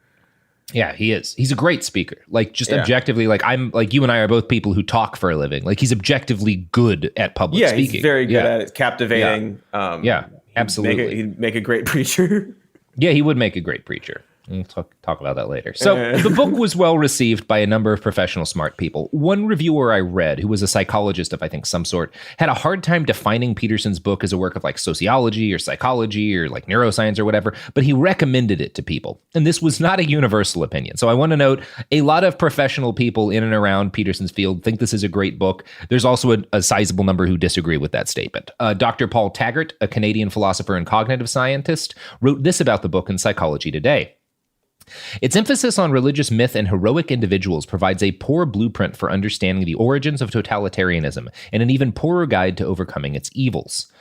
Yeah, he is. He's a great speaker. Like, just objectively, like, I'm like, you and I are both people who talk for a living. Like, he's objectively good at public speaking. Yeah, he's very good at it. Captivating. Yeah, absolutely. He'd make a great preacher. Yeah, he would make a great preacher. We'll talk about that later. So the book was well received by a number of professional smart people. One reviewer I read, who was a psychologist of, I think, some sort, had a hard time defining Peterson's book as a work of like sociology or psychology or like neuroscience or whatever, but he recommended it to people. And this was not a universal opinion. So I want to note a lot of professional people in and around Peterson's field think this is a great book. There's also a sizable number who disagree with that statement. Dr. Paul Taggart, a Canadian philosopher and cognitive scientist, wrote this about the book in Psychology Today. Its emphasis on religious myth and heroic individuals provides a poor blueprint for understanding the origins of totalitarianism and an even poorer guide to overcoming its evils.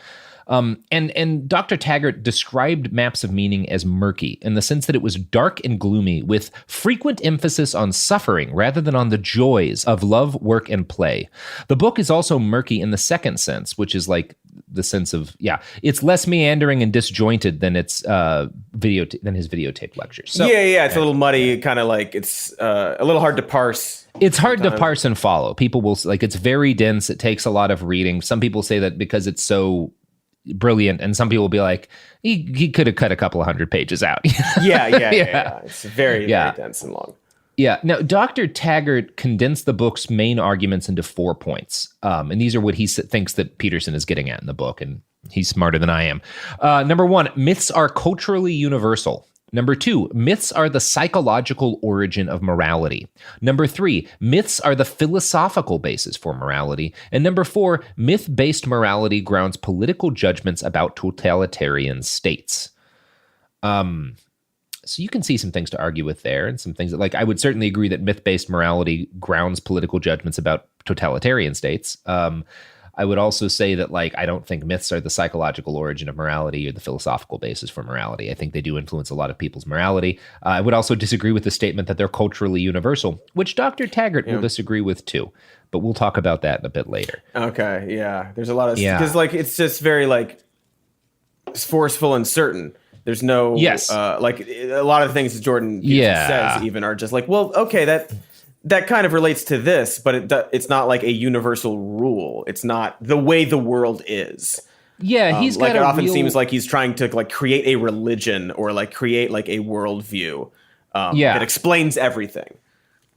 And Dr. Taggart described Maps of Meaning as murky in the sense that it was dark and gloomy with frequent emphasis on suffering rather than on the joys of love, work, and play. The book is also murky in the second sense, which is like the sense of, it's less meandering and disjointed than its than his videotape lectures. So, it's a little muddy, kind of like it's a little hard to parse. It's hard to parse and follow. People will like, it's very dense. It takes a lot of reading. Some people say that because it's so brilliant, and some people will be like, he could have cut a couple of 100 pages out. Yeah. It's very dense and long. Yeah. Now, Dr. Taggart condensed the book's main arguments into 4 points. And these are what he thinks that Peterson is getting at in the book, and he's smarter than I am. Number 1, myths are culturally universal. Number 2, myths are the psychological origin of morality. Number 3, myths are the philosophical basis for morality. And number 4, myth-based morality grounds political judgments about totalitarian states. So you can see some things to argue with there, and some things that, like, I would certainly agree that myth-based morality grounds political judgments about totalitarian states. I would also say that, like, I don't think myths are the psychological origin of morality or the philosophical basis for morality. I think they do influence a lot of people's morality. I would also disagree with the statement that they're culturally universal, which Dr. Taggart will disagree with too. But we'll talk about that a bit later. Okay, yeah. There's a lot of... Because, like, it's just very, like, forceful and certain. There's no... Yes. Like, a lot of the things that Jordan Peterson says even are just like, well, okay, that kind of relates to this, but it's not like a universal rule. It's not the way the world is. Yeah, he's got like it often seems like he's trying to like create a religion or like create like a worldview that explains everything.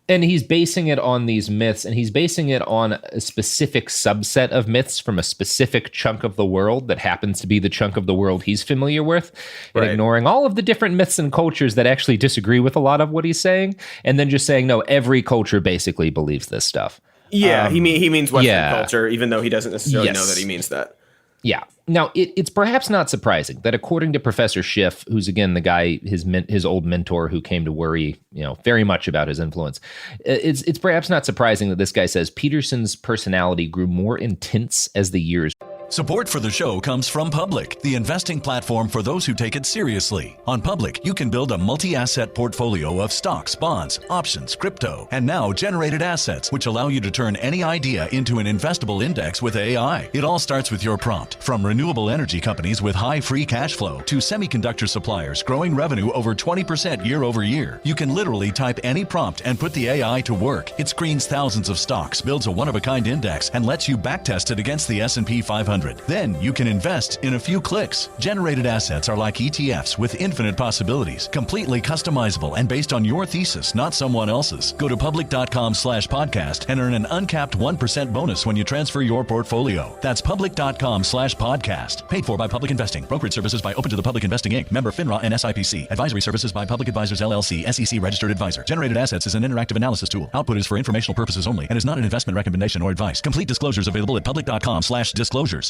And he's basing it on these myths, and he's basing it on a specific subset of myths from a specific chunk of the world that happens to be the chunk of the world he's familiar with, and ignoring all of the different myths and cultures that actually disagree with a lot of what he's saying, and then just saying, no, every culture basically believes this stuff. Yeah, he means Western culture, even though he doesn't necessarily know that he means that. Yeah. Now, it's perhaps not surprising that according to Professor Schiff, who's, again, the guy, his old mentor who came to worry, very much about his influence, it's perhaps not surprising that this guy says Peterson's personality grew more intense as the years. Support for the show comes from Public, the investing platform for those who take it seriously. On Public, you can build a multi-asset portfolio of stocks, bonds, options, crypto, and now generated assets, which allow you to turn any idea into an investable index with AI. It all starts with your prompt. From renewable energy companies with high free cash flow to semiconductor suppliers growing revenue over 20% year over year, you can literally type any prompt and put the AI to work. It screens thousands of stocks, builds a one-of-a-kind index, and lets you backtest it against the S&P 500. Then you can invest in a few clicks. Generated assets are like ETFs with infinite possibilities, completely customizable and based on your thesis, not someone else's. Go to public.com/podcast and earn an uncapped 1% bonus when you transfer your portfolio. That's public.com/podcast. Paid for by Public Investing. Brokerage services by Open to the Public Investing Inc. Member FINRA and SIPC. Advisory services by Public Advisors LLC, SEC registered advisor. Generated assets is an interactive analysis tool. Output is for informational purposes only and is not an investment recommendation or advice. Complete disclosures available at public.com/disclosures.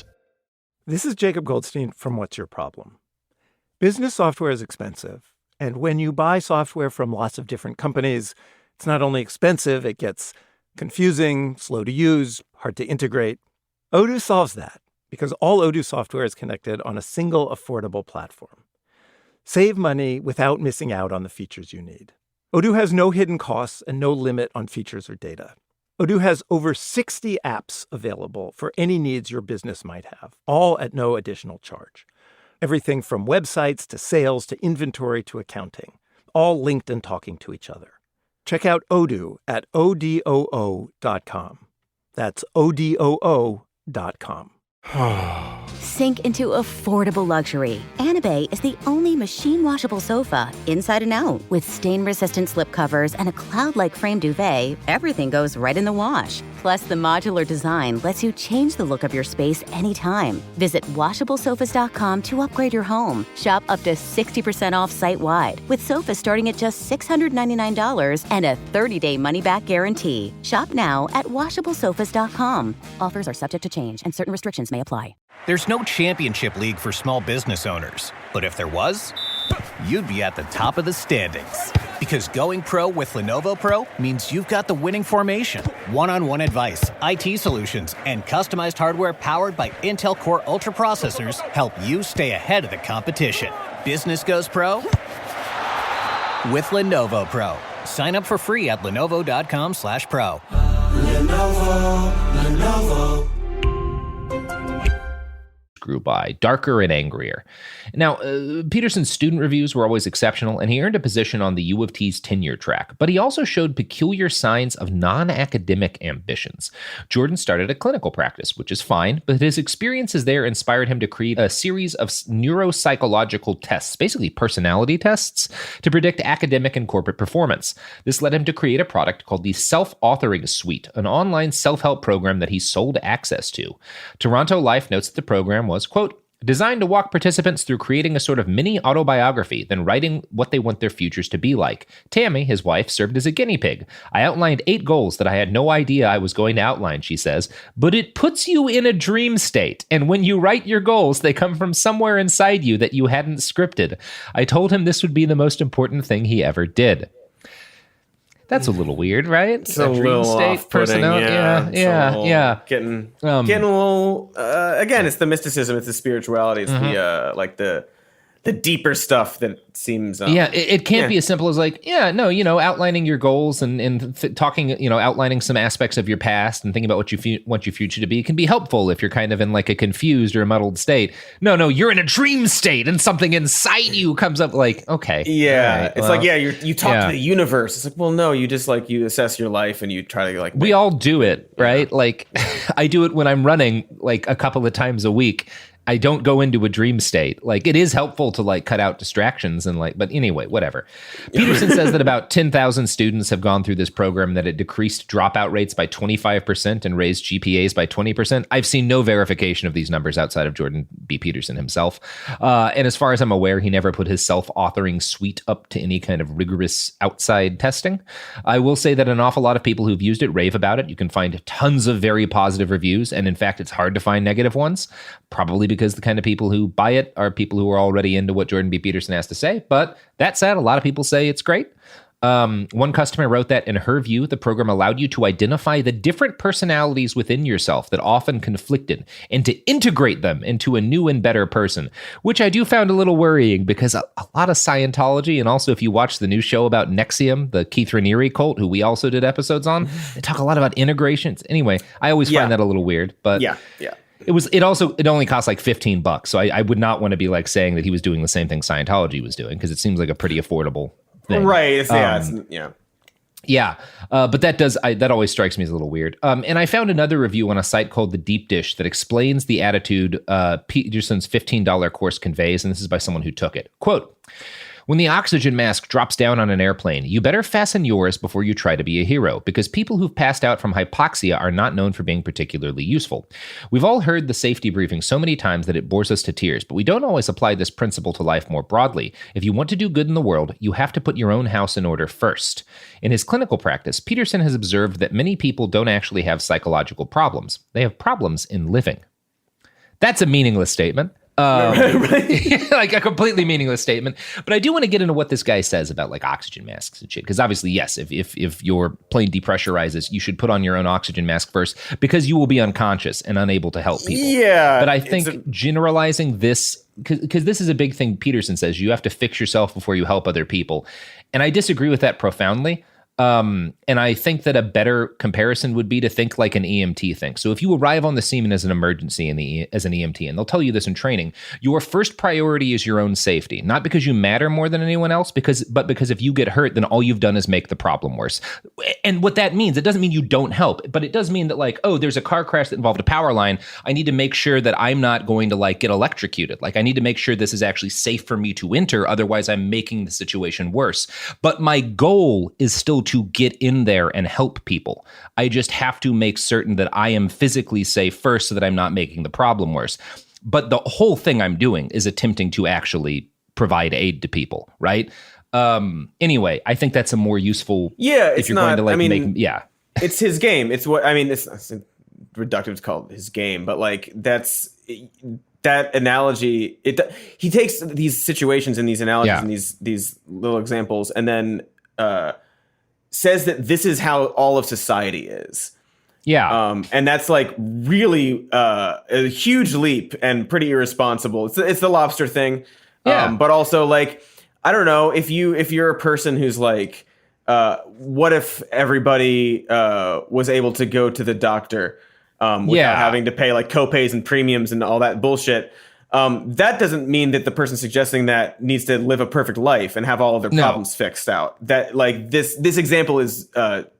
This is Jacob Goldstein from What's Your Problem? Business software is expensive, and when you buy software from lots of different companies, it's not only expensive, it gets confusing, slow to use, hard to integrate. Odoo solves that because all Odoo software is connected on a single affordable platform. Save money without missing out on the features you need. Odoo has no hidden costs and no limit on features or data. Odoo has over 60 apps available for any needs your business might have, all at no additional charge. Everything from websites to sales to inventory to accounting, all linked and talking to each other. Check out Odoo at odoo.com. That's odoo.com. Sink into affordable luxury. Anabay is the only machine-washable sofa, inside and out. With stain-resistant slip covers and a cloud-like frame duvet, everything goes right in the wash. Plus, the modular design lets you change the look of your space anytime. Visit WashableSofas.com to upgrade your home. Shop up to 60% off site-wide, with sofas starting at just $699 and a 30-day money-back guarantee. Shop now at WashableSofas.com. Offers are subject to change, and certain restrictions may apply. There's no championship league for small business owners, but if there was, you'd be at the top of the standings. Because going pro with Lenovo Pro means you've got the winning formation. One-on-one advice, IT solutions, and customized hardware powered by Intel Core Ultra processors help you stay ahead of the competition. Business goes pro with Lenovo Pro. Sign up for free at lenovo.com/pro. Lenovo. Grew by, darker and angrier. Now, Peterson's student reviews were always exceptional, and he earned a position on the U of T's tenure track, but he also showed peculiar signs of non-academic ambitions. Jordan started a clinical practice, which is fine, but his experiences there inspired him to create a series of neuropsychological tests, basically personality tests, to predict academic and corporate performance. This led him to create a product called the Self-Authoring Suite, an online self-help program that he sold access to. Toronto Life notes that the program was, quote, designed to walk participants through creating a sort of mini autobiography, then writing what they want their futures to be like. Tammy, his wife, served as a guinea pig. I outlined 8 goals that I had no idea I was going to outline, she says, but it puts you in a dream state. And when you write your goals, they come from somewhere inside you that you hadn't scripted. I told him this would be the most important thing he ever did. That's a little weird, right? It's a little off-putting, yeah. Getting a little. Again, it's the mysticism, it's the spirituality, it's the like the deeper stuff that seems. It can't be as simple as like, outlining your goals and talking, outlining some aspects of your past and thinking about what you want your future to be can be helpful if you're kind of in like a confused or a muddled state. No, you're in a dream state and something inside you comes up like, okay. Yeah. Right, it's like, you talk to the universe. It's like, well, no, you just like, you assess your life and you try to like. We all do it, right? Yeah. Like I do it when I'm running like a couple of times a week. I don't go into a dream state. Like it is helpful to like cut out distractions and like, but anyway, whatever. Peterson says that about 10,000 students have gone through this program, that it decreased dropout rates by 25% and raised GPAs by 20%. I've seen no verification of these numbers outside of Jordan B. Peterson himself. And as far as I'm aware, he never put his self-authoring suite up to any kind of rigorous outside testing. I will say that an awful lot of people who've used it rave about it. You can find tons of very positive reviews. And in fact, it's hard to find negative ones, probably because the kind of people who buy it are people who are already into what Jordan B. Peterson has to say. But that said, a lot of people say it's great. One customer wrote that in her view, the program allowed you to identify the different personalities within yourself that often conflicted and to integrate them into a new and better person, which I do found a little worrying because a lot of Scientology, and also if you watch the new show about NXIVM, the Keith Raniere cult, who we also did episodes on, they talk a lot about integrations. Anyway, I always find that a little weird, but yeah. It only cost like $15. So I would not want to be like saying that he was doing the same thing Scientology was doing, because it seems like a pretty affordable thing. Right. But that always strikes me as a little weird. And I found another review on a site called The Deep Dish that explains the attitude Peterson's $15 course conveys. And this is by someone who took it. Quote, when the oxygen mask drops down on an airplane, you better fasten yours before you try to be a hero, because people who've passed out from hypoxia are not known for being particularly useful. We've all heard the safety briefing so many times that it bores us to tears, but we don't always apply this principle to life more broadly. If you want to do good in the world, you have to put your own house in order first. In his clinical practice, Peterson has observed that many people don't actually have psychological problems. They have problems in living. That's a meaningless statement. Like a completely meaningless statement. But I do want to get into what this guy says about like oxygen masks and shit. Because obviously, yes, if your plane depressurizes, you should put on your own oxygen mask first, because you will be unconscious and unable to help people. Yeah. But I think generalizing this, because this is a big thing Peterson says, you have to fix yourself before you help other people. And I disagree with that profoundly. And I think that a better comparison would be to think like an EMT thinks. So if you arrive on the scene as an emergency as an EMT, and they'll tell you this in training, your first priority is your own safety, not because you matter more than anyone else, but because if you get hurt, then all you've done is make the problem worse. And what that means, it doesn't mean you don't help, but it does mean that like, oh, there's a car crash that involved a power line. I need to make sure that I'm not going to like get electrocuted. Like I need to make sure this is actually safe for me to enter. Otherwise, I'm making the situation worse. But my goal is still to get in there and help people. I just have to make certain that I am physically safe first so that I'm not making the problem worse. But the whole thing I'm doing is attempting to actually provide aid to people, right? Anyway, I think that's a more useful. Yeah, if you're going to like make. Yeah, it's his game. It's what I mean. It's reductive to call it his game, but like that analogy. He takes these situations and these analogies and these little examples, and then says that this is how all of society is. Yeah. And that's like really a huge leap and pretty irresponsible. It's the lobster thing. Yeah. But also like, I don't know, if you're a person who's like, what if everybody was able to go to the doctor without having to pay like copays and premiums and all that bullshit? That doesn't mean that the person suggesting that needs to live a perfect life and have all of their problems fixed out. That like this example is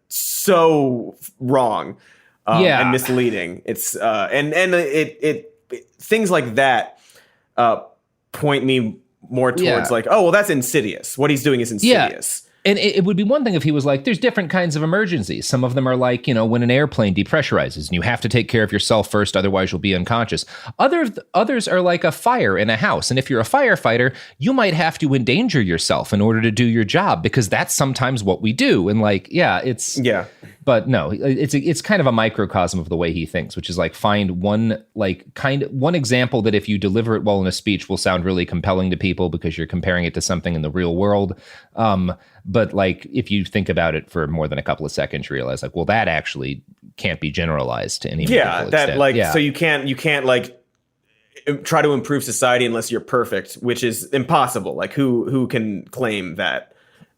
so wrong and misleading. It's and it things like that point me more towards like, oh well, that's insidious. What he's doing is insidious. And it would be one thing if he was like, there's different kinds of emergencies. Some of them are like, you know, when an airplane depressurizes and you have to take care of yourself first, otherwise you'll be unconscious. Others are like a fire in a house. And if you're a firefighter, you might have to endanger yourself in order to do your job because that's sometimes what we do. And like, but no, it's kind of a microcosm of the way he thinks, which is like find one example that if you deliver it well in a speech will sound really compelling to people because you're comparing it to something in the real world. But like if you think about it for more than a couple of seconds, you realize like, well, that actually can't be generalized to any meaningful extent. So you can't like try to improve society unless you're perfect, which is impossible. Like who can claim that?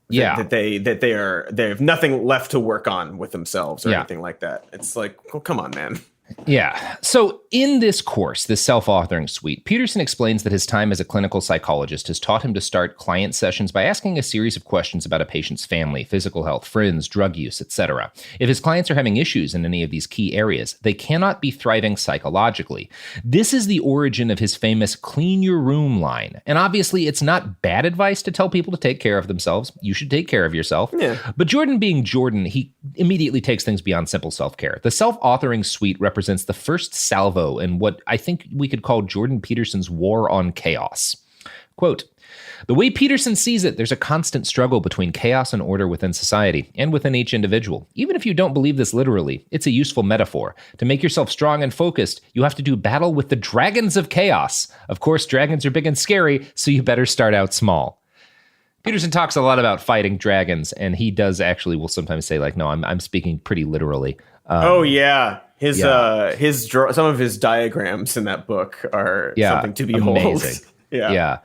That they have nothing left to work on with themselves or anything like that. It's like, well, come on, man. Yeah. So in this course, this self-authoring suite, Peterson explains that his time as a clinical psychologist has taught him to start client sessions by asking a series of questions about a patient's family, physical health, friends, drug use, etc. If his clients are having issues in any of these key areas, they cannot be thriving psychologically. This is the origin of his famous clean your room line. And obviously, it's not bad advice to tell people to take care of themselves. You should take care of yourself. Yeah. But Jordan being Jordan, he immediately takes things beyond simple self-care. The self-authoring suite represents the first salvo in what I think we could call Jordan Peterson's war on chaos. Quote, the way Peterson sees it, there's a constant struggle between chaos and order within society and within each individual. Even if you don't believe this literally, it's a useful metaphor. To make yourself strong and focused, you have to do battle with the dragons of chaos. Of course, dragons are big and scary, so you better start out small. Peterson talks a lot about fighting dragons, and he does actually will sometimes say like, no, I'm speaking pretty literally. Some of his diagrams in that book are something to behold. Amazing. Yeah.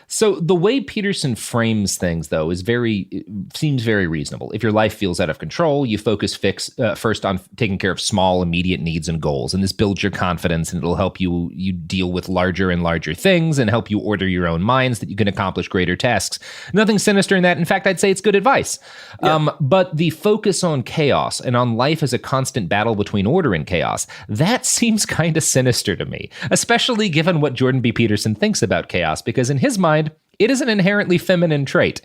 So the way Peterson frames things, though, seems very reasonable. If your life feels out of control, you focus first on taking care of small, immediate needs and goals, and this builds your confidence, and it'll help you deal with larger and larger things and help you order your own minds that you can accomplish greater tasks. Nothing sinister in that. In fact, I'd say it's good advice. Yeah. But the focus on chaos and on life as a constant battle between order and chaos, that seems kind of sinister to me, especially given what Jordan B. Peterson thinks about chaos, because in his mind, it is an inherently feminine trait.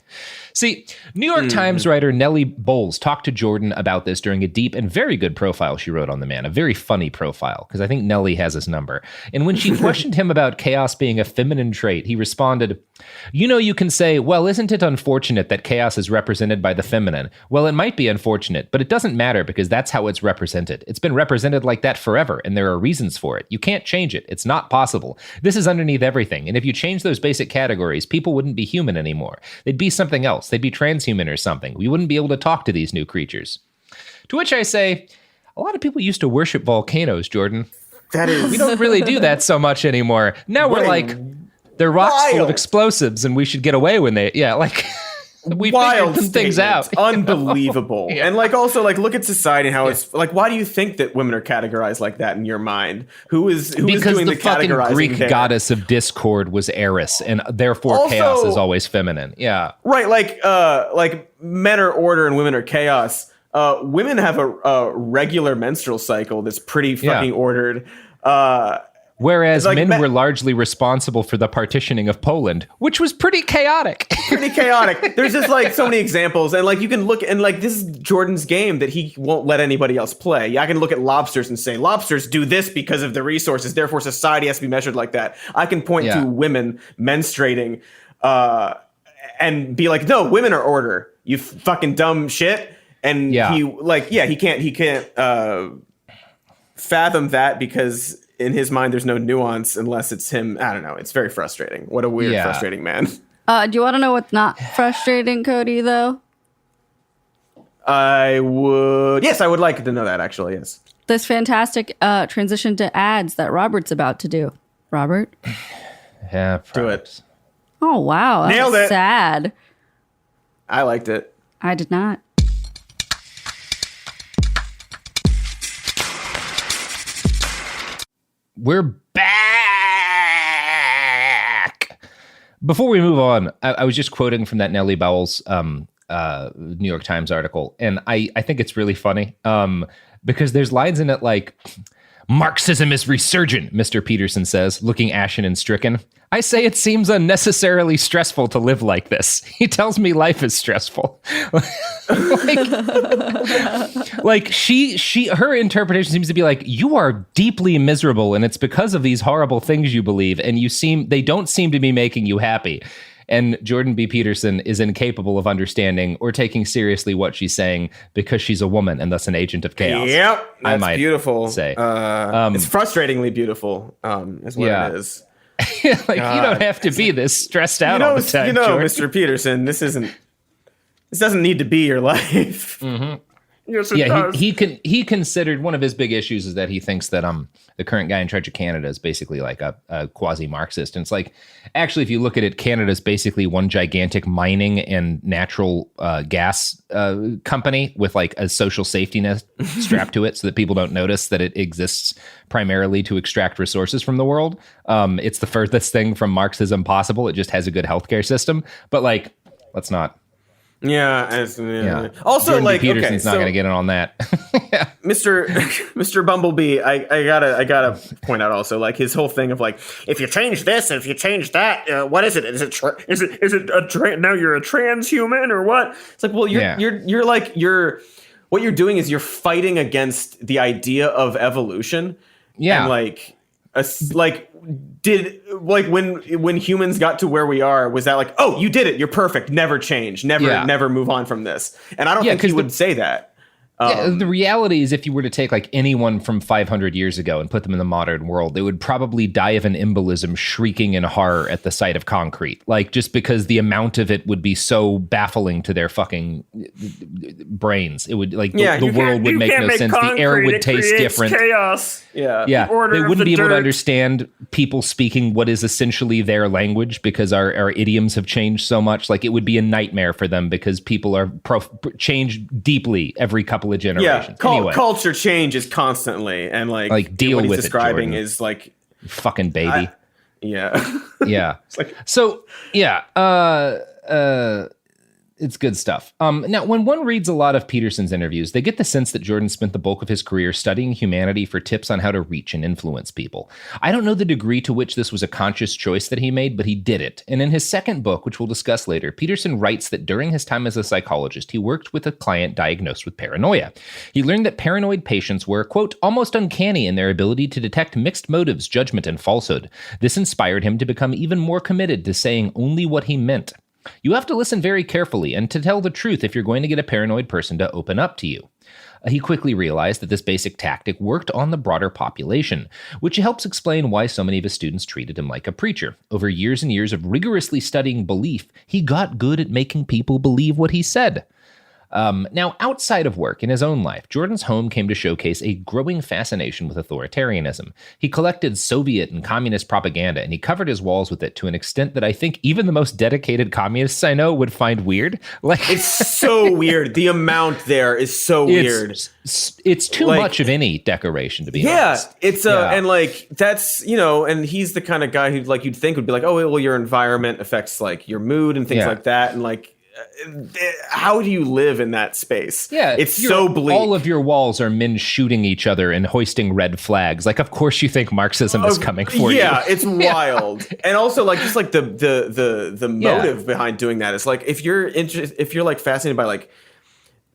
See, New York Times writer Nellie Bowles talked to Jordan about this during a deep and very good profile she wrote on the man, a very funny profile, because I think Nellie has his number. And when she questioned him about chaos being a feminine trait, he responded, you can say, well, isn't it unfortunate that chaos is represented by the feminine? Well, it might be unfortunate, but it doesn't matter because that's how it's represented. It's been represented like that forever, and there are reasons for it. You can't change it. It's not possible. This is underneath everything, and if you change those basic categories, people wouldn't be human anymore. They'd be something else. They'd be transhuman or something. We wouldn't be able to talk to these new creatures. To which I say, a lot of people used to worship volcanoes, Jordan. We don't really do that so much anymore. Now we're like, they're rocks full of explosives and we should get away when they, We wild figured some things out. Unbelievable. Yeah. And like also like look at society and how it's like, why do you think that women are categorized like that in your mind? Who is doing the fucking categorizing Greek there? goddess of discord was Eris, and therefore Also, chaos is always feminine. Yeah. Right, like men are order and women are chaos. Women have a regular menstrual cycle that's pretty fucking ordered. Whereas like men were largely responsible for the partitioning of Poland, which was pretty chaotic. There's just like so many examples. And like you can look and like this is Jordan's game that he won't let anybody else play. I can look at lobsters and say lobsters do this because of the resources. Therefore, society has to be measured like that. I can point to women menstruating and be like, no, women are order. You fucking dumb shit. And he can't fathom that because in his mind, there's no nuance unless it's him. I don't know. It's very frustrating. What a weird, frustrating man. Do you want to know what's not frustrating, Cody, though? I would like to know that, actually, yes. This fantastic transition to ads that Robert's about to do. Robert? Yeah, do it. Oh, wow. That Nailed was it. sad. I liked it. I did not. We're back. Before we move on, I was just quoting from that Nellie Bowles New York Times article, and I think it's really funny because there's lines in it like, Marxism is resurgent, Mr. Peterson says, looking ashen and stricken. I say it seems unnecessarily stressful to live like this. He tells me life is stressful. Her interpretation seems to be like, you are deeply miserable and it's because of these horrible things you believe and they don't seem to be making you happy. And Jordan B. Peterson is incapable of understanding or taking seriously what she's saying because she's a woman and thus an agent of chaos. Yep, that's beautiful. Say. It's frustratingly beautiful, is what it is. You don't have to be this stressed out all the time, Jordan. Mr. Peterson, this doesn't need to be your life. Mm-hmm. Yes, it does. He considered one of his big issues is that he thinks that the current guy in charge of Canada is basically like a quasi-Marxist. And it's like, actually, if you look at it, Canada's basically one gigantic mining and natural gas company with like a social safety net strapped to it so that people don't notice that it exists primarily to extract resources from the world. It's the furthest thing from Marxism possible. It just has a good healthcare system. But like, let's not. Yeah. Also, Jordan like, Peterson's not going to get in on that. Mr. Bumblebee, I gotta point out also, like his whole thing of like, if you change this and if you change that, what is it? Is it now you're a transhuman or what? It's like, well, you're what you're doing is you're fighting against the idea of evolution. Yeah, and when humans got to where we are, was that like, oh, you did it, you're perfect, never change, never move on from this? And I don't think he would say that. The reality is if you were to take like anyone from 500 years ago and put them in the modern world, they would probably die of an embolism shrieking in horror at the sight of concrete. Like just because the amount of it would be so baffling to their fucking brains. It would like the world would make no sense. The air would taste different. Chaos. Yeah. They wouldn't be able to understand people speaking what is essentially their language because our idioms have changed so much. Like it would be a nightmare for them because people are change deeply every couple of generations. Yeah, anyway. Culture changes constantly, and like deal what he's with describing it, is like fucking baby. Yeah. It's like, so yeah. It's good stuff. Now, when one reads a lot of Peterson's interviews, they get the sense that Jordan spent the bulk of his career studying humanity for tips on how to reach and influence people. I don't know the degree to which this was a conscious choice that he made, but he did it. And in his second book, which we'll discuss later, Peterson writes that during his time as a psychologist, he worked with a client diagnosed with paranoia. He learned that paranoid patients were, quote, almost uncanny in their ability to detect mixed motives, judgment, and falsehood. This inspired him to become even more committed to saying only what he meant. You have to listen very carefully and to tell the truth if you're going to get a paranoid person to open up to you. He quickly realized that this basic tactic worked on the broader population, which helps explain why so many of his students treated him like a preacher. Over years and years of rigorously studying belief, he got good at making people believe what he said. Now, outside of work, in his own life, Jordan's home came to showcase a growing fascination with authoritarianism. He collected Soviet and communist propaganda, and he covered his walls with it to an extent that I think even the most dedicated communists I know would find weird. It's so weird. The amount there is so weird. It's too much of any decoration, to be honest. And like that's and he's the kind of guy who like you'd think would be like, oh well, your environment affects like your mood and things like that, and like. How do you live in that space? Yeah, it's so bleak. All of your walls are men shooting each other and hoisting red flags. Like, of course you think Marxism is coming for you. Yeah, it's wild. And also, like, just like the motive behind doing that is like if you're like fascinated by like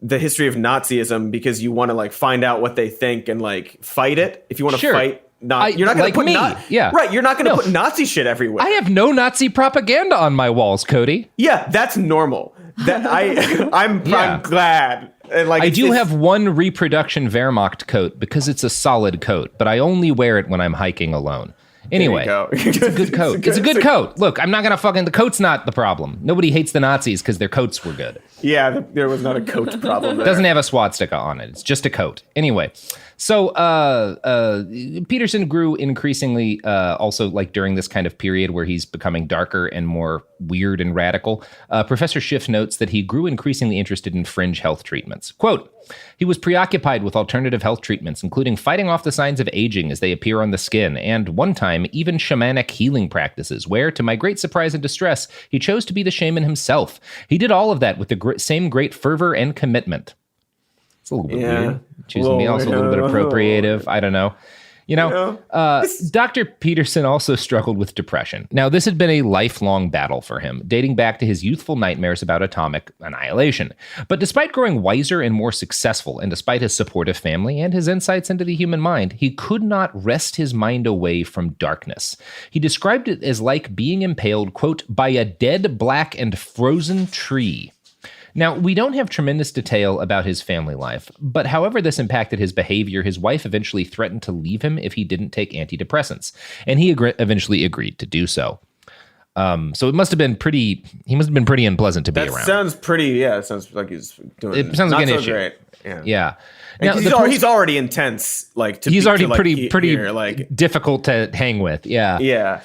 the history of Nazism because you want to like find out what they think and like fight it. If you want to fight. You're not going to put right. You're not going to put Nazi shit everywhere. I have no Nazi propaganda on my walls, Cody. Yeah, that's normal. That I'm glad. And like I do have one reproduction Wehrmacht coat because it's a solid coat, but I only wear it when I'm hiking alone. Anyway, it's a good coat. It's a good coat. Look, I'm not going to the coat's not the problem. Nobody hates the Nazis because their coats were good. Yeah, there was not a coat problem there. It doesn't have a swastika on it. It's just a coat. Anyway, so Peterson grew increasingly also like during this kind of period where he's becoming darker and more weird and radical. Professor Schiff notes that he grew increasingly interested in fringe health treatments. Quote, he was preoccupied with alternative health treatments, including fighting off the signs of aging as they appear on the skin, and one time, even shamanic healing practices, where, to my great surprise and distress, he chose to be the shaman himself. He did all of that with the same great fervor and commitment. It's a little bit weird. Choosing me also a little bit appropriative. I don't know. Dr. Peterson also struggled with depression. Now, this had been a lifelong battle for him, dating back to his youthful nightmares about atomic annihilation. But despite growing wiser and more successful, and despite his supportive family and his insights into the human mind, he could not wrest his mind away from darkness. He described it as like being impaled, quote, by a dead, black, and frozen tree. Now, we don't have tremendous detail about his family life, but however this impacted his behavior, his wife eventually threatened to leave him if he didn't take antidepressants, and he eventually agreed to do so. So he must have been pretty unpleasant to be around. Sounds pretty, it sounds like he's doing it sounds like an issue. Great. Yeah. Now, he's already intense, he's already pretty difficult to hang with. Yeah. Yeah.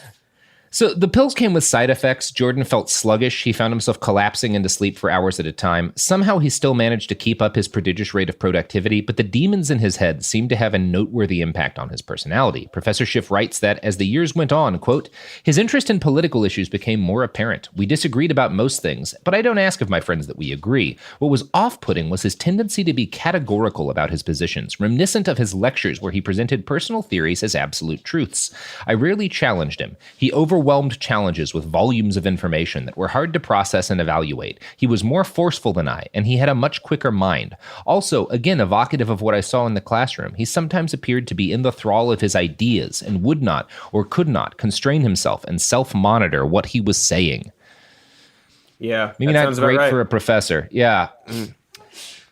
So the pills came with side effects. Jordan felt sluggish. He found himself collapsing into sleep for hours at a time. Somehow he still managed to keep up his prodigious rate of productivity, but the demons in his head seemed to have a noteworthy impact on his personality. Professor Schiff writes that as the years went on, quote, his interest in political issues became more apparent. We disagreed about most things, but I don't ask of my friends that we agree. What was off-putting was his tendency to be categorical about his positions, reminiscent of his lectures where he presented personal theories as absolute truths. I rarely challenged him. He overwhelmed challenges with volumes of information that were hard to process and evaluate. He was more forceful than I, and he had a much quicker mind. Also, again, evocative of what I saw in the classroom, he sometimes appeared to be in the thrall of his ideas and would not or could not constrain himself and self-monitor what he was saying. Yeah. Maybe not great for a professor. Yeah. I'm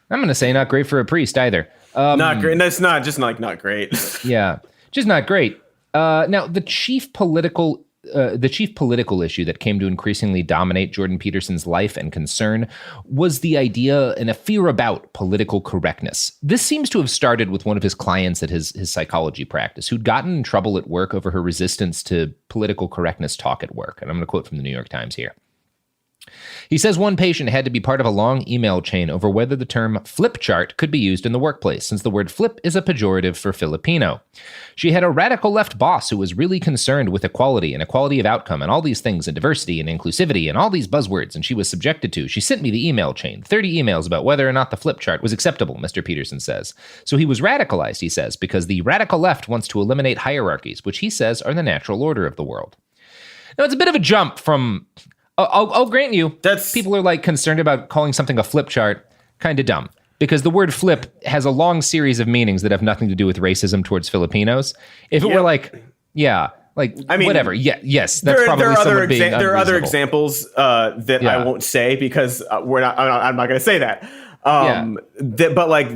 going to say not great for a priest either. Not great. That's not great. Yeah. Just not great. Now, the chief political issue that came to increasingly dominate Jordan Peterson's life and concern was the idea and a fear about political correctness. This seems to have started with one of his clients at his psychology practice who'd gotten in trouble at work over her resistance to political correctness talk at work. And I'm going to quote from the New York Times here. He says one patient had to be part of a long email chain over whether the term flip chart could be used in the workplace, since the word flip is a pejorative for Filipino. She had a radical left boss who was really concerned with equality and equality of outcome and all these things and diversity and inclusivity and all these buzzwords, and she was subjected to. She sent me the email chain, 30 emails about whether or not the flip chart was acceptable, Mr. Peterson says. So he was radicalized, he says, because the radical left wants to eliminate hierarchies, which he says are the natural order of the world. Now, it's a bit of a jump from... I'll grant you, people are like concerned about calling something a flip chart. Kind of dumb, because the word flip has a long series of meanings that have nothing to do with racism towards Filipinos. If it were like, whatever. Yeah, yes, that's probably someone being unreasonable. There are other examples that I won't say because I'm not going to say that. But like,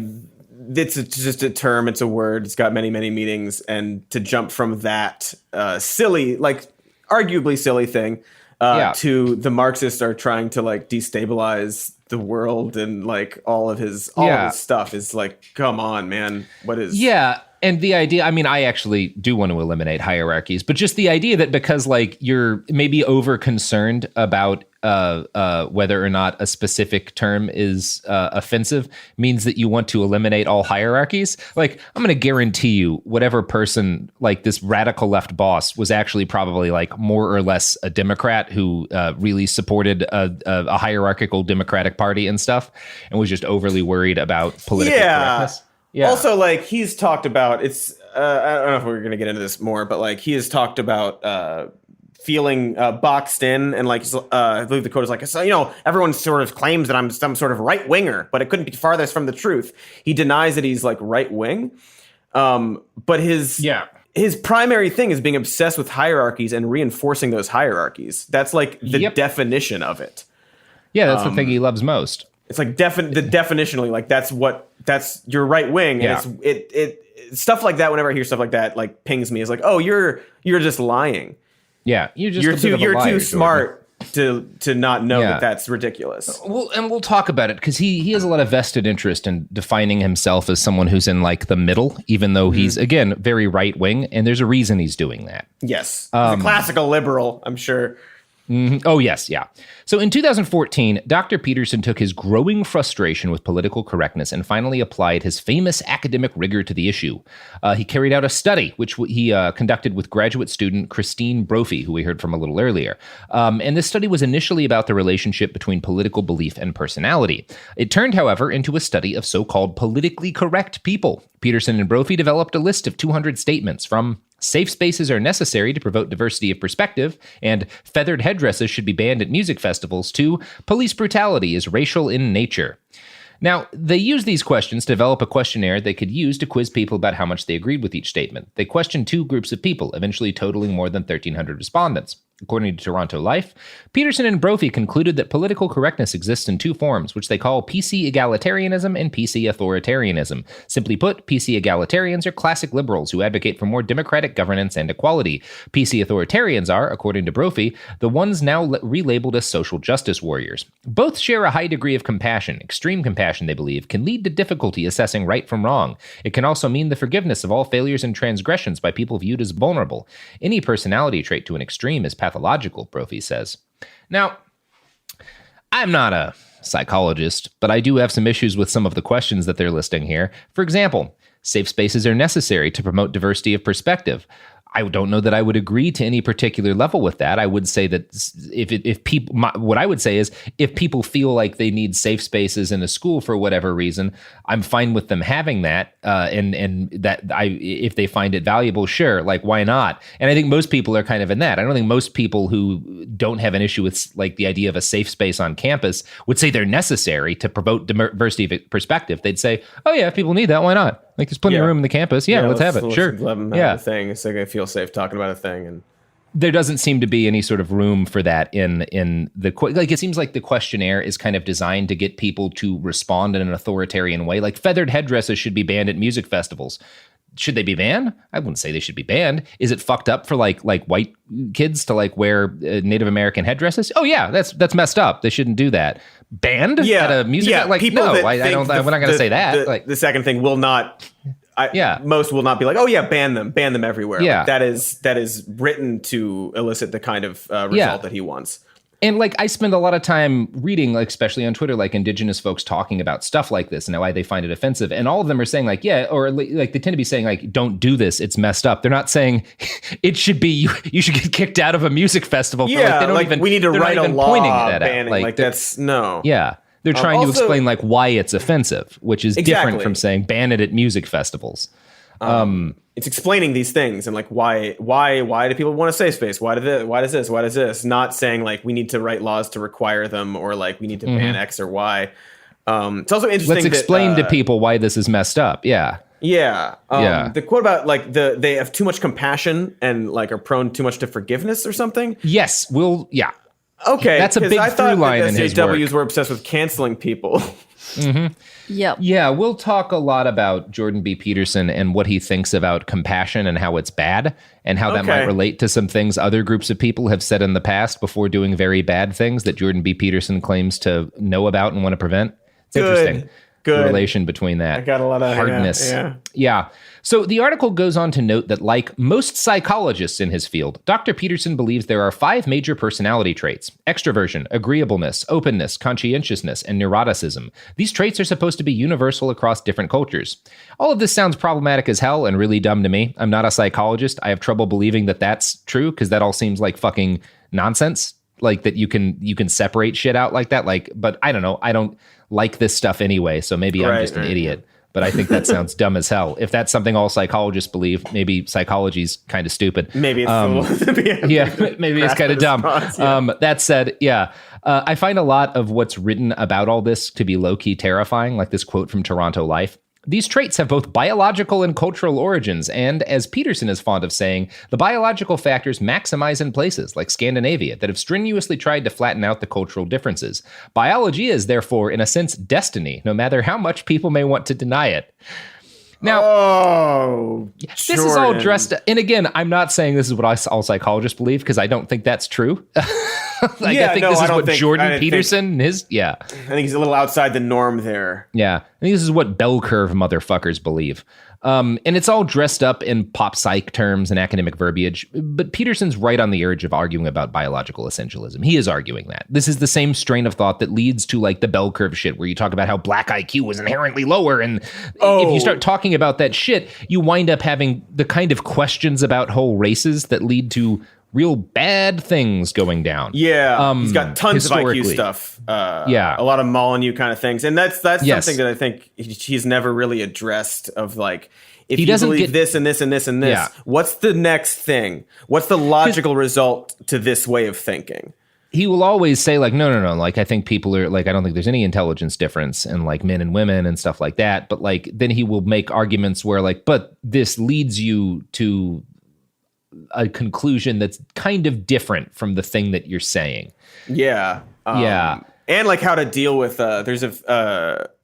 it's just a term. It's a word. It's got many, many meanings. And to jump from that silly, like arguably silly thing to the Marxists are trying to like destabilize the world, and like all of his stuff is like, come on, man, what is? Yeah. And the idea, I mean, I actually do want to eliminate hierarchies, but just the idea that because like you're maybe over concerned about whether or not a specific term is offensive means that you want to eliminate all hierarchies. Like, I'm going to guarantee you whatever person, like this radical left boss, was actually probably like more or less a Democrat who really supported a hierarchical Democratic Party and stuff, and was just overly worried about political correctness. Yeah. Also, like, he's talked about, it's, I don't know if we're going to get into this more, but like, he has talked about feeling boxed in, and like, I believe the quote is like, so, you know, everyone sort of claims that I'm some sort of right winger, but it couldn't be farthest from the truth. He denies that he's like right wing. But his primary thing is being obsessed with hierarchies and reinforcing those hierarchies. That's like the definition of it. Yeah, that's the thing he loves most. It's like definitionally, like that's your right wing, and it stuff like that. Whenever I hear stuff like that, like pings me. It's like, oh, you're just lying. Yeah, you're too smart to not know that that's ridiculous. We'll talk about it because he has a lot of vested interest in defining himself as someone who's in like the middle, even though he's again very right wing, and there's a reason he's doing that. Yes, he's a classical liberal, I'm sure. Oh, yes. Yeah. So in 2014, Dr. Peterson took his growing frustration with political correctness and finally applied his famous academic rigor to the issue. He carried out a study, which he conducted with graduate student Christine Brophy, who we heard from a little earlier. And this study was initially about the relationship between political belief and personality. It turned, however, into a study of so-called politically correct people. Peterson and Brophy developed a list of 200 statements from safe spaces are necessary to promote diversity of perspective, and feathered headdresses should be banned at music festivals, to police brutality is racial in nature. Now, they used these questions to develop a questionnaire they could use to quiz people about how much they agreed with each statement. They questioned two groups of people, eventually totaling more than 1,300 respondents. According to Toronto Life, Peterson and Brophy concluded that political correctness exists in two forms, which they call PC egalitarianism and PC authoritarianism. Simply put, PC egalitarians are classic liberals who advocate for more democratic governance and equality. PC authoritarians are, according to Brophy, the ones now relabeled as social justice warriors. Both share a high degree of compassion. Extreme compassion, they believe, can lead to difficulty assessing right from wrong. It can also mean the forgiveness of all failures and transgressions by people viewed as vulnerable. Any personality trait to an extreme is pathological, Brophy says. Now, I'm not a psychologist, but I do have some issues with some of the questions that they're listing here. For example, safe spaces are necessary to promote diversity of perspective. I don't know that I would agree to any particular level with that. I would say that if people, what I would say is if people feel like they need safe spaces in a school for whatever reason, I'm fine with them having that. And that if they find it valuable, sure, like why not? And I think most people are kind of in that. I don't think most people who don't have an issue with like the idea of a safe space on campus would say they're necessary to promote diversity of perspective. They'd say, oh yeah, if people need that, why not? Like there's plenty of room in the campus. Yeah, let's have it. Sure. Let them have a thing. So they feel safe talking about a thing. And there doesn't seem to be any sort of room for that in the, like, it seems like the questionnaire is kind of designed to get people to respond in an authoritarian way. Like feathered headdresses should be banned at music festivals. Should they be banned? I wouldn't say they should be banned. Is it fucked up for like white kids to like wear Native American headdresses? Oh yeah, that's messed up. They shouldn't do that. Banned at a music? Like people no, I don't. We're not going to say that. Like the second thing will not. Most will not be like, oh yeah, ban them everywhere. Yeah, like, that is written to elicit the kind of result that he wants. And like I spend a lot of time reading, like especially on Twitter, like Indigenous folks talking about stuff like this and why they find it offensive. And all of them are saying like, yeah, or like they tend to be saying like, don't do this. It's messed up. They're not saying it should be, you should get kicked out of a music festival. For, yeah, we need to write a law banning. Like that's no. Yeah. They're trying to explain like why it's offensive, which is different from saying ban it at music festivals. It's explaining these things and like why do people want a safe space? Why does this? Not saying like we need to write laws to require them or like we need to ban X or Y. It's also interesting. Let's explain to people why this is messed up. Yeah. Yeah. The quote about like they have too much compassion and like are prone too much to forgiveness or something. Yes. Yeah. Okay. That's a big through line in his work. SJWs were obsessed with canceling people. Mm-hmm. Yep. Yeah, we'll talk a lot about Jordan B. Peterson and what he thinks about compassion and how it's bad and how that might relate to some things other groups of people have said in the past before doing very bad things that Jordan B. Peterson claims to know about and want to prevent. It's interesting. The relation between that. I got a lot of hardness. Yeah. So the article goes on to note that, like most psychologists in his field, Dr. Peterson believes there are 5 major personality traits: extroversion, agreeableness, openness, conscientiousness, and neuroticism. These traits are supposed to be universal across different cultures. All of this sounds problematic as hell and really dumb to me. I'm not a psychologist. I have trouble believing that that's true because that all seems like fucking nonsense. Like that you can separate shit out like that. Like, but I don't know. I don't like this stuff anyway, so maybe I'm just an idiot. But I think that sounds dumb as hell. If that's something all psychologists believe, maybe psychology's kind of stupid. Maybe it's yeah, maybe it's kind of dumb. That said, I find a lot of what's written about all this to be low-key terrifying, like this quote from Toronto Life. These traits have both biological and cultural origins, and, as Peterson is fond of saying, the biological factors maximize in places like Scandinavia that have strenuously tried to flatten out the cultural differences. Biology is, therefore, in a sense, destiny, no matter how much people may want to deny it. Now, this is all dressed up. And again, I'm not saying this is what all psychologists believe, because I don't think that's true. I think this is what Jordan Peterson is. Yeah. I think he's a little outside the norm there. Yeah. I think this is what bell curve motherfuckers believe. And it's all dressed up in pop psych terms and academic verbiage. But Peterson's right on the edge of arguing about biological essentialism. He is arguing that. This is the same strain of thought that leads to like the bell curve shit where you talk about how black IQ is inherently lower. And if you start talking about that shit, you wind up having the kind of questions about whole races that lead to real bad things going down. Yeah, he's got tons of IQ stuff. A lot of Molyneux kind of things, and that's something that I think he's never really addressed. Of like, if you believe this and this and this and this, what's the next thing? What's the logical result to this way of thinking? He will always say like, no. Like, I think people are like, I don't think there's any intelligence difference in like men and women and stuff like that. But like, then he will make arguments where like, but this leads you to a conclusion that's kind of different from the thing that you're saying. And like how to deal with there's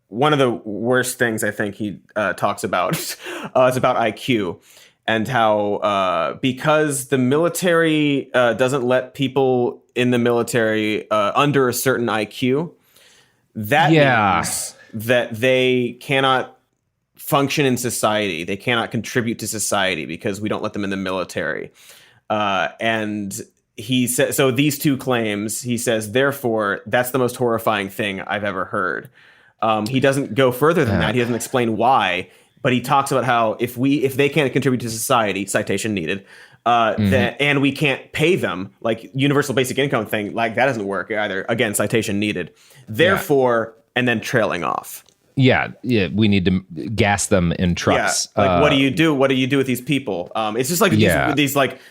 one of the worst things I think he talks about is about IQ and how because the military doesn't let people in the military under a certain IQ, that means that they cannot function in society. They cannot contribute to society because we don't let them in the military. And he says, so these two claims, he says, therefore, that's the most horrifying thing I've ever heard. He doesn't go further than that. He doesn't explain why, but he talks about how if they can't contribute to society, citation needed, and we can't pay them, like universal basic income thing, like that doesn't work either. Again, citation needed. Therefore, and then trailing off. Yeah, we need to gas them in trucks. Yeah, like what do you do? What do you do with these people? It's just like these like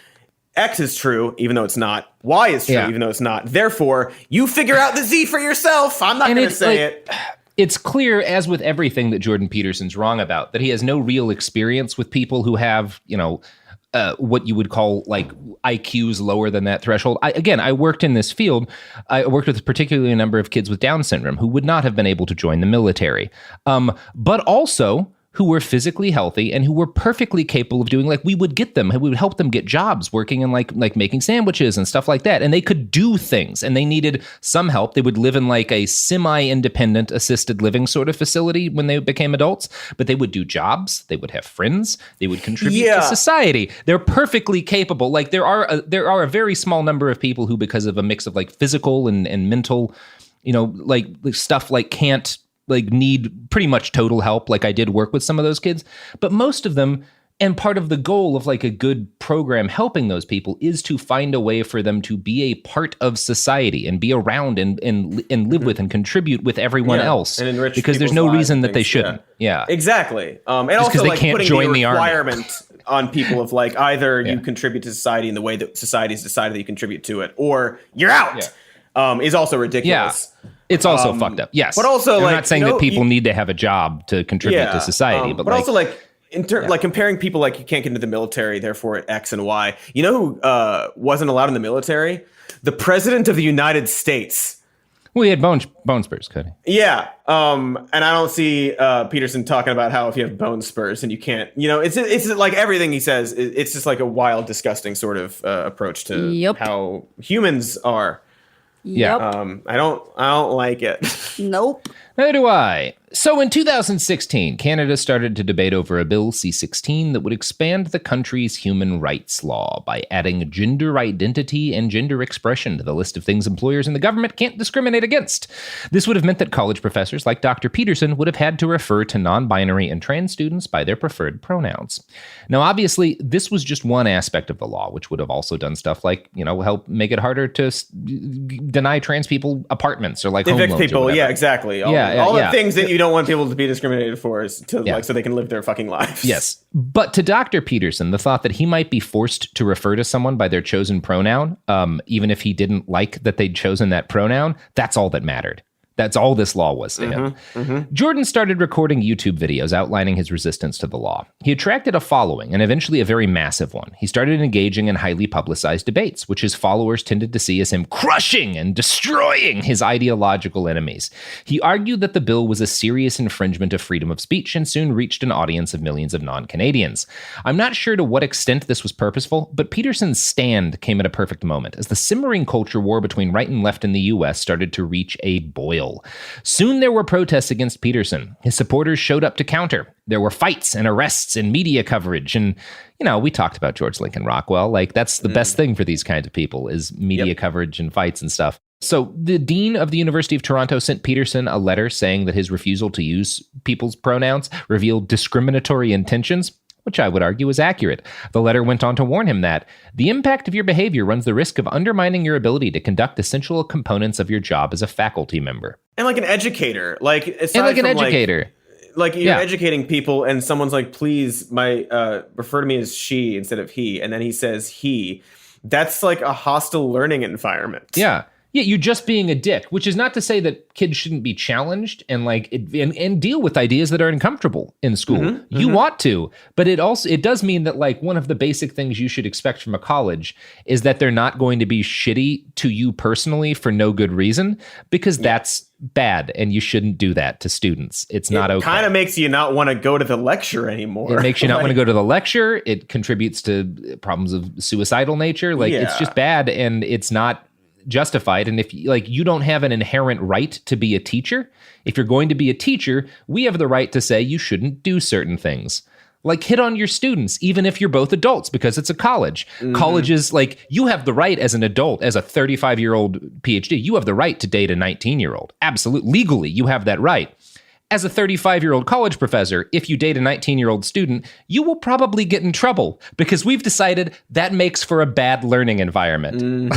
X is true, even though it's not. Y is true, even though it's not. Therefore, you figure out the Z for yourself. I'm not going to say it. It's clear, as with everything that Jordan Peterson's wrong about, that he has no real experience with people who have, what you would call like IQs lower than that threshold. I worked in this field. I worked with particularly a number of kids with Down syndrome who would not have been able to join the military, but also who were physically healthy and who were perfectly capable of doing, like, we would help them get jobs working in like making sandwiches and stuff like that. And they could do things and they needed some help. They would live in like a semi-independent assisted living sort of facility when they became adults, but they would do jobs. They would have friends. They would contribute to society. They're perfectly capable. Like there are a very small number of people who, because of a mix of like physical and mental, like stuff like can't, like need pretty much total help. Like I did work with some of those kids, but most of them, and part of the goal of like a good program helping those people is to find a way for them to be a part of society and be around and live with and contribute with everyone else. And enrich because there's no reason that they shouldn't. Yeah, exactly. And just also like putting the requirement on people of like either you contribute to society in the way that society's decided that you contribute to it, or you're out. Is also ridiculous. Yeah. It's also fucked up. Yes. But also, I'm not saying that people need to have a job to contribute to society. But also, like, like comparing people, like, you can't get into the military, therefore at X and Y. You know who wasn't allowed in the military? The President of the United States. We had bone spurs, Cody. Yeah. And I don't see Peterson talking about how if you have bone spurs and you can't, it's like everything he says. It's just like a wild, disgusting sort of approach to how humans are. Yep. I don't like it. Nope. Neither do I. So in 2016, Canada started to debate over a Bill C-16 that would expand the country's human rights law by adding gender identity and gender expression to the list of things employers and the government can't discriminate against. This would have meant that college professors like Dr. Peterson would have had to refer to non-binary and trans students by their preferred pronouns. Now, obviously, this was just one aspect of the law, which would have also done stuff like, help make it harder to deny trans people apartments or like home loans evict people. Yeah, exactly. All the things that you don't want people to be discriminated for is so they can live their fucking lives. Yes. But to Dr. Peterson, the thought that he might be forced to refer to someone by their chosen pronoun, even if he didn't like that they'd chosen that pronoun, that's all that mattered. That's all this law was to him. Jordan started recording YouTube videos outlining his resistance to the law. He attracted a following, and eventually a very massive one. He started engaging in highly publicized debates, which his followers tended to see as him crushing and destroying his ideological enemies. He argued that the bill was a serious infringement of freedom of speech and soon reached an audience of millions of non-Canadians. I'm not sure to what extent this was purposeful, but Peterson's stand came at a perfect moment as the simmering culture war between right and left in the U.S. started to reach a boil. Soon there were protests against Peterson. His supporters showed up to counter. There were fights and arrests and media coverage. And, we talked about George Lincoln Rockwell. Like, that's the best thing for these kinds of people is media coverage and fights and stuff. So the dean of the University of Toronto sent Peterson a letter saying that his refusal to use people's pronouns revealed discriminatory intentions, which I would argue is accurate. The letter went on to warn him that the impact of your behavior runs the risk of undermining your ability to conduct essential components of your job as a faculty member. And like an educator, like you're educating people and someone's like, please, refer to me as she instead of he. And then he says he. That's like a hostile learning environment. Yeah. Yeah, you're just being a dick, which is not to say that kids shouldn't be challenged and and deal with ideas that are uncomfortable in school. You want to, but it does mean that like one of the basic things you should expect from a college is that they're not going to be shitty to you personally for no good reason, because that's bad and you shouldn't do that to students. It's not okay. It kind of makes you not want to go to the lecture anymore. It makes you not want to go to the lecture. It contributes to problems of suicidal nature. It's just bad and it's not justified. And if you don't have an inherent right to be a teacher, if you're going to be a teacher, we have the right to say you shouldn't do certain things. Like hit on your students, even if you're both adults, because it's a college. Colleges, you have the right as an adult, as a 35-year-old PhD, you have the right to date a 19-year-old. Absolutely. Legally, you have that right. As a 35-year-old college professor, if you date a 19-year-old student, you will probably get in trouble because we've decided that makes for a bad learning environment.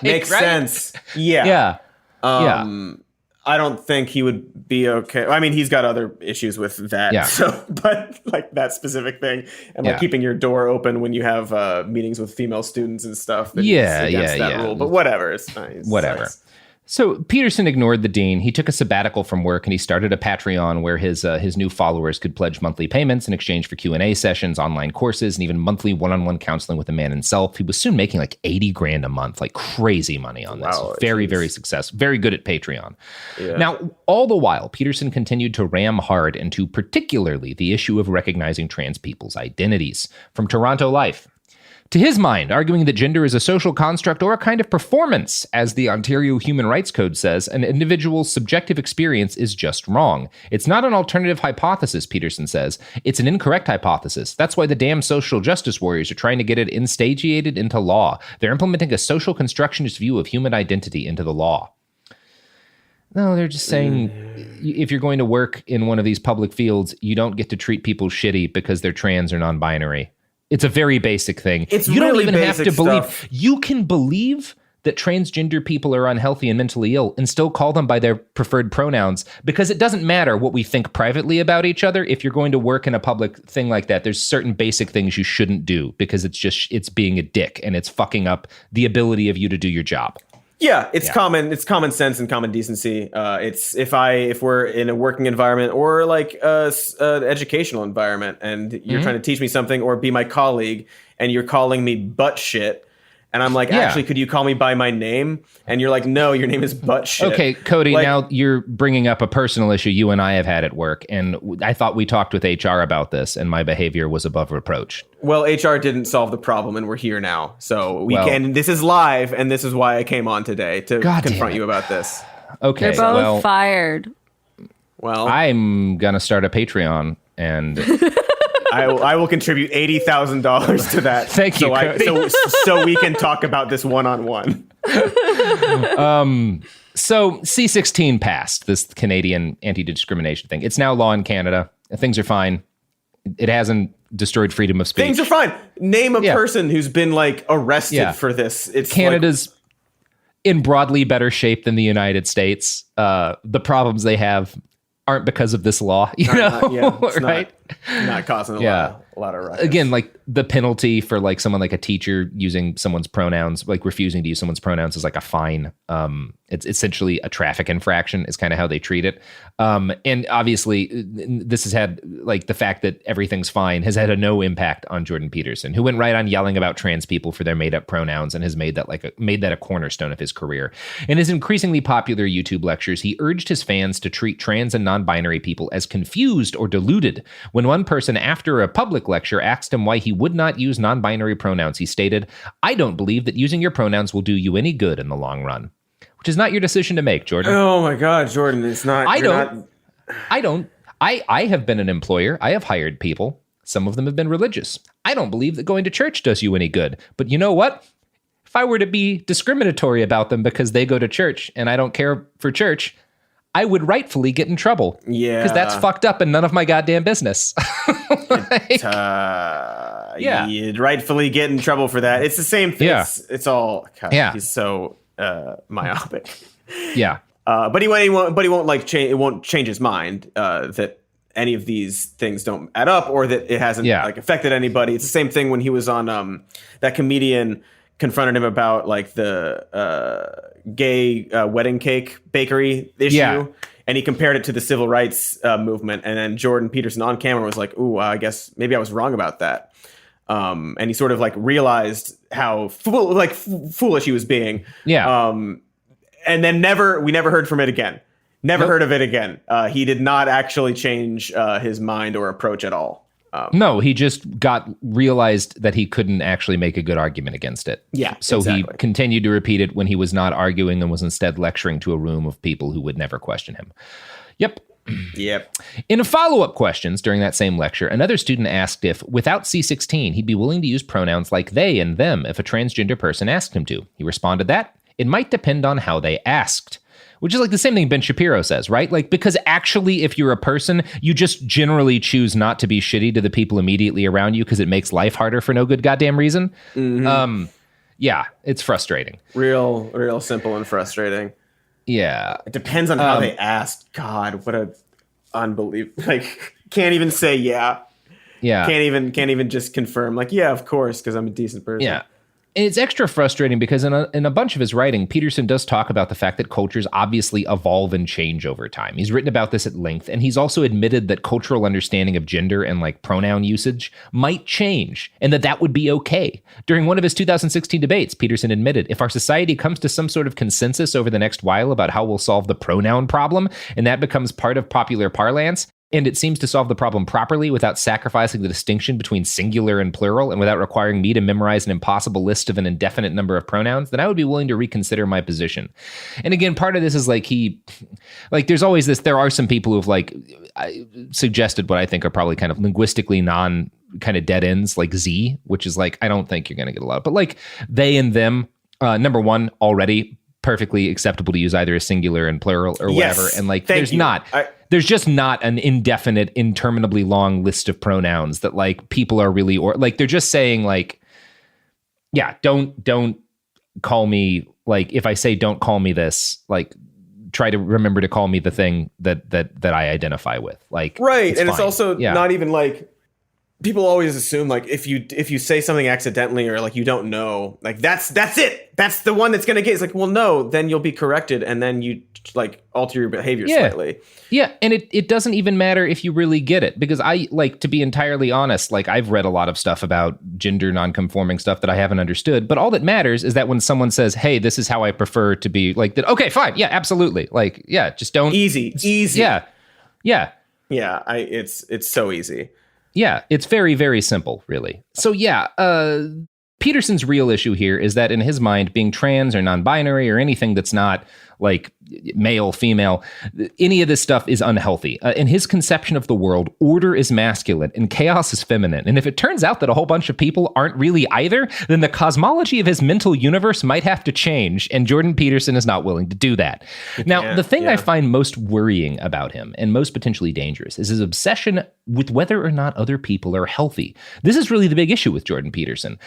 Makes sense. Yeah. I don't think he would be okay. I mean, he's got other issues with that. Yeah. So, but that specific thing and keeping your door open when you have meetings with female students and stuff. That rule. But whatever. It's nice. Whatever. Nice. So Peterson ignored the dean. He took a sabbatical from work and he started a Patreon where his new followers could pledge monthly payments in exchange for Q&A sessions, online courses, and even monthly one-on-one counseling with the man himself. He was soon making like $80,000 a month, like crazy money on this. Wow, very, very successful. Very good at Patreon. Yeah. Now, all the while, Peterson continued to ram hard into particularly the issue of recognizing trans people's identities. From Toronto Life. To his mind, arguing that gender is a social construct or a kind of performance, as the Ontario Human Rights Code says, an individual's subjective experience is just wrong. It's not an alternative hypothesis, Peterson says. It's an incorrect hypothesis. That's why the damn social justice warriors are trying to get it instantiated into law. They're implementing a social constructionist view of human identity into the law. No, they're just saying if you're going to work in one of these public fields, you don't get to treat people shitty because they're trans or non-binary. It's a very basic thing. You don't even have to believe. Stuff. You can believe that transgender people are unhealthy and mentally ill and still call them by their preferred pronouns, because it doesn't matter what we think privately about each other. If you're going to work in a public thing like that, there's certain basic things you shouldn't do because it's being a dick and it's fucking up the ability of you to do your job. Yeah, it's common sense and common decency. It's if we're in a working environment or like an educational environment, and you're trying to teach me something or be my colleague, and you're calling me butt shit, And I'm like, actually, could you call me by my name? And you're like, no, your name is butt shit. Okay, Cody, now you're bringing up a personal issue you and I have had at work. And I thought we talked with HR about this, and my behavior was above reproach. Well, HR didn't solve the problem, and we're here now. So we can. This is live, and this is why I came on today to confront you about this. Okay, they're both fired. Well, I'm going to start a Patreon, and... I will contribute $80,000 to that. Thank you, Cody. So we can talk about this one-on-one. So C-16 passed, this Canadian anti-discrimination thing. It's now law in Canada. Things are fine. It hasn't destroyed freedom of speech. Things are fine. Name a person who's been like arrested for this. It's Canada's in broadly better shape than the United States. The problems they have aren't because of this law, right? Not causing a lot of riots. Again, like the penalty for like someone like a teacher using someone's pronouns, like refusing to use someone's pronouns, is like a fine. It's essentially a traffic infraction is kind of how they treat it. And obviously this has had like the fact that everything's fine has had no impact on Jordan Peterson, who went right on yelling about trans people for their made up pronouns and has made that a cornerstone of his career. In his increasingly popular YouTube lectures, he urged his fans to treat trans and non-binary people as confused or deluded. When one person after a public lecture asked him why he would not use non-binary pronouns, he stated, "I don't believe that using your pronouns will do you any good in the long run." Which is not your decision to make, Jordan. Oh my God, Jordan, it's not. I have been an employer. I have hired people. Some of them have been religious. I don't believe that going to church does you any good. But you know what? If I were to be discriminatory about them because they go to church and I don't care for church, I would rightfully get in trouble. Yeah. Because that's fucked up and none of my goddamn business. You'd rightfully get in trouble for that. It's the same thing. Yeah. It's all, God, he's so myopic. Yeah. But he won't like change. It won't change his mind that any of these things don't add up, or that it hasn't like affected anybody. It's the same thing when he was on that comedian confronted him about like the gay wedding cake bakery issue, and he compared it to the civil rights movement. And then Jordan Peterson on camera was like, "Ooh, I guess maybe I was wrong about that." And he sort of like realized how foolish he was being. Yeah. And then we never heard from it again. Never heard of it again. He did not actually change his mind or approach at all. No, he just realized that he couldn't actually make a good argument against it. Yeah. So exactly. He continued to repeat it when he was not arguing and was instead lecturing to a room of people who would never question him. Yep. In follow-up questions during that same lecture, another student asked if, without C-16, he'd be willing to use pronouns like they and them if a transgender person asked him to. He responded that it might depend on how they asked. Which is like the same thing Ben Shapiro says, right? Like, because actually, if you're a person, you just generally choose not to be shitty to the people immediately around you because it makes life harder for no good goddamn reason. Mm-hmm. Yeah, it's frustrating. Real simple and frustrating. Yeah. It depends on how they asked. God, what a unbelievable. Like, can't even say yeah. Yeah. Can't even just confirm, like, yeah, of course, because I'm a decent person. Yeah. And it's extra frustrating because in a bunch of his writing, Peterson does talk about the fact that cultures obviously evolve and change over time. He's written about this at length, and he's also admitted that cultural understanding of gender and like pronoun usage might change, and that would be okay. During one of his 2016 debates, Peterson admitted, if our society comes to some sort of consensus over the next while about how we'll solve the pronoun problem, and that becomes part of popular parlance, and it seems to solve the problem properly without sacrificing the distinction between singular and plural and without requiring me to memorize an impossible list of an indefinite number of pronouns, then I would be willing to reconsider my position. And again, part of this is there's always this, there are some people who've suggested what I think are probably kind of linguistically kind of dead ends, like Z, which is like, I don't think you're going to get a lot, but like they and them, number one, already perfectly acceptable to use either a singular and plural or whatever. And like, there's just not an indefinite, interminably long list of pronouns that like people are really, or like, they're just saying like, yeah, don't call me, like, if I say, don't call me this, like, try to remember to call me the thing that I identify with. Like, right. And fine. It's also not even like people always assume like if you say something accidentally or like you don't know, like that's it. That's the one that's going to get. It's like, well, no, then you'll be corrected, and then you like alter your behavior slightly. Yeah, and it doesn't even matter if you really get it, because I like, to be entirely honest, like I've read a lot of stuff about gender nonconforming stuff that I haven't understood, but all that matters is that when someone says, "Hey, this is how I prefer to be," like that. Okay, fine, yeah, absolutely. Like, yeah, just don't easy. Yeah. It's so easy. Yeah, it's very, very simple, really. So yeah, Peterson's real issue here is that in his mind, being trans or non-binary or anything that's not like male, female, any of this stuff is unhealthy. In his conception of the world, order is masculine and chaos is feminine. And if it turns out that a whole bunch of people aren't really either, then the cosmology of his mental universe might have to change. And Jordan Peterson is not willing to do that. Now, the thing I find most worrying about him and most potentially dangerous is his obsession with whether or not other people are healthy. This is really the big issue with Jordan Peterson.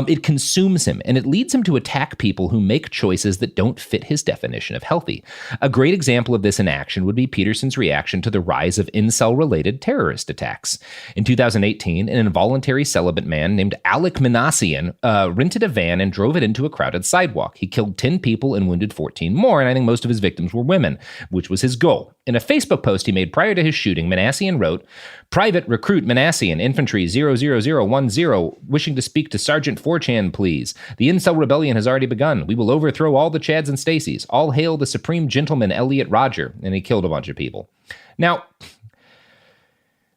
It consumes him, and it leads him to attack people who make choices that don't fit his definition of healthy. A great example of this in action would be Peterson's reaction to the rise of incel-related terrorist attacks. In 2018, an involuntary celibate man named Alec Minassian rented a van and drove it into a crowded sidewalk. He killed 10 people and wounded 14 more, and I think most of his victims were women, which was his goal. In a Facebook post he made prior to his shooting, Minassian wrote, "Private Recruit Minassian, Infantry 00010, wishing to speak to Sergeant 4chan, please. The incel rebellion has already begun. We will overthrow all the Chads and Stacys. All hail the supreme gentleman, Elliot Rodger." And he killed a bunch of people. Now,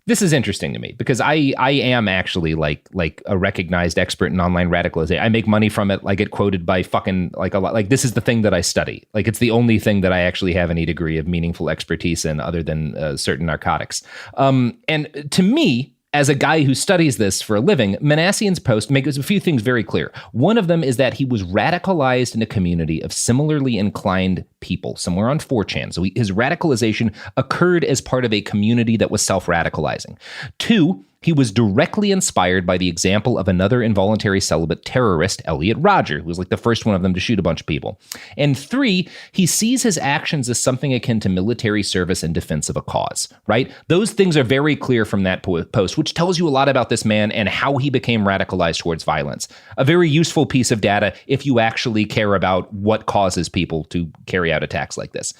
this is interesting to me because I am actually like a recognized expert in online radicalization. I make money from it. I get quoted by fucking like a lot. Like, this is the thing that I study. Like, it's the only thing that I actually have any degree of meaningful expertise in, other than certain narcotics. And to me, as a guy who studies this for a living, Minassian's post makes a few things very clear. One of them is that he was radicalized in a community of similarly inclined people, somewhere on 4chan. So his radicalization occurred as part of a community that was self-radicalizing. 2, he was directly inspired by the example of another involuntary celibate terrorist, Elliot Rodger, who was like the first one of them to shoot a bunch of people. And 3, he sees his actions as something akin to military service in defense of a cause, right? Those things are very clear from that post, which tells you a lot about this man and how he became radicalized towards violence. A very useful piece of data if you actually care about what causes people to carry out attacks like this.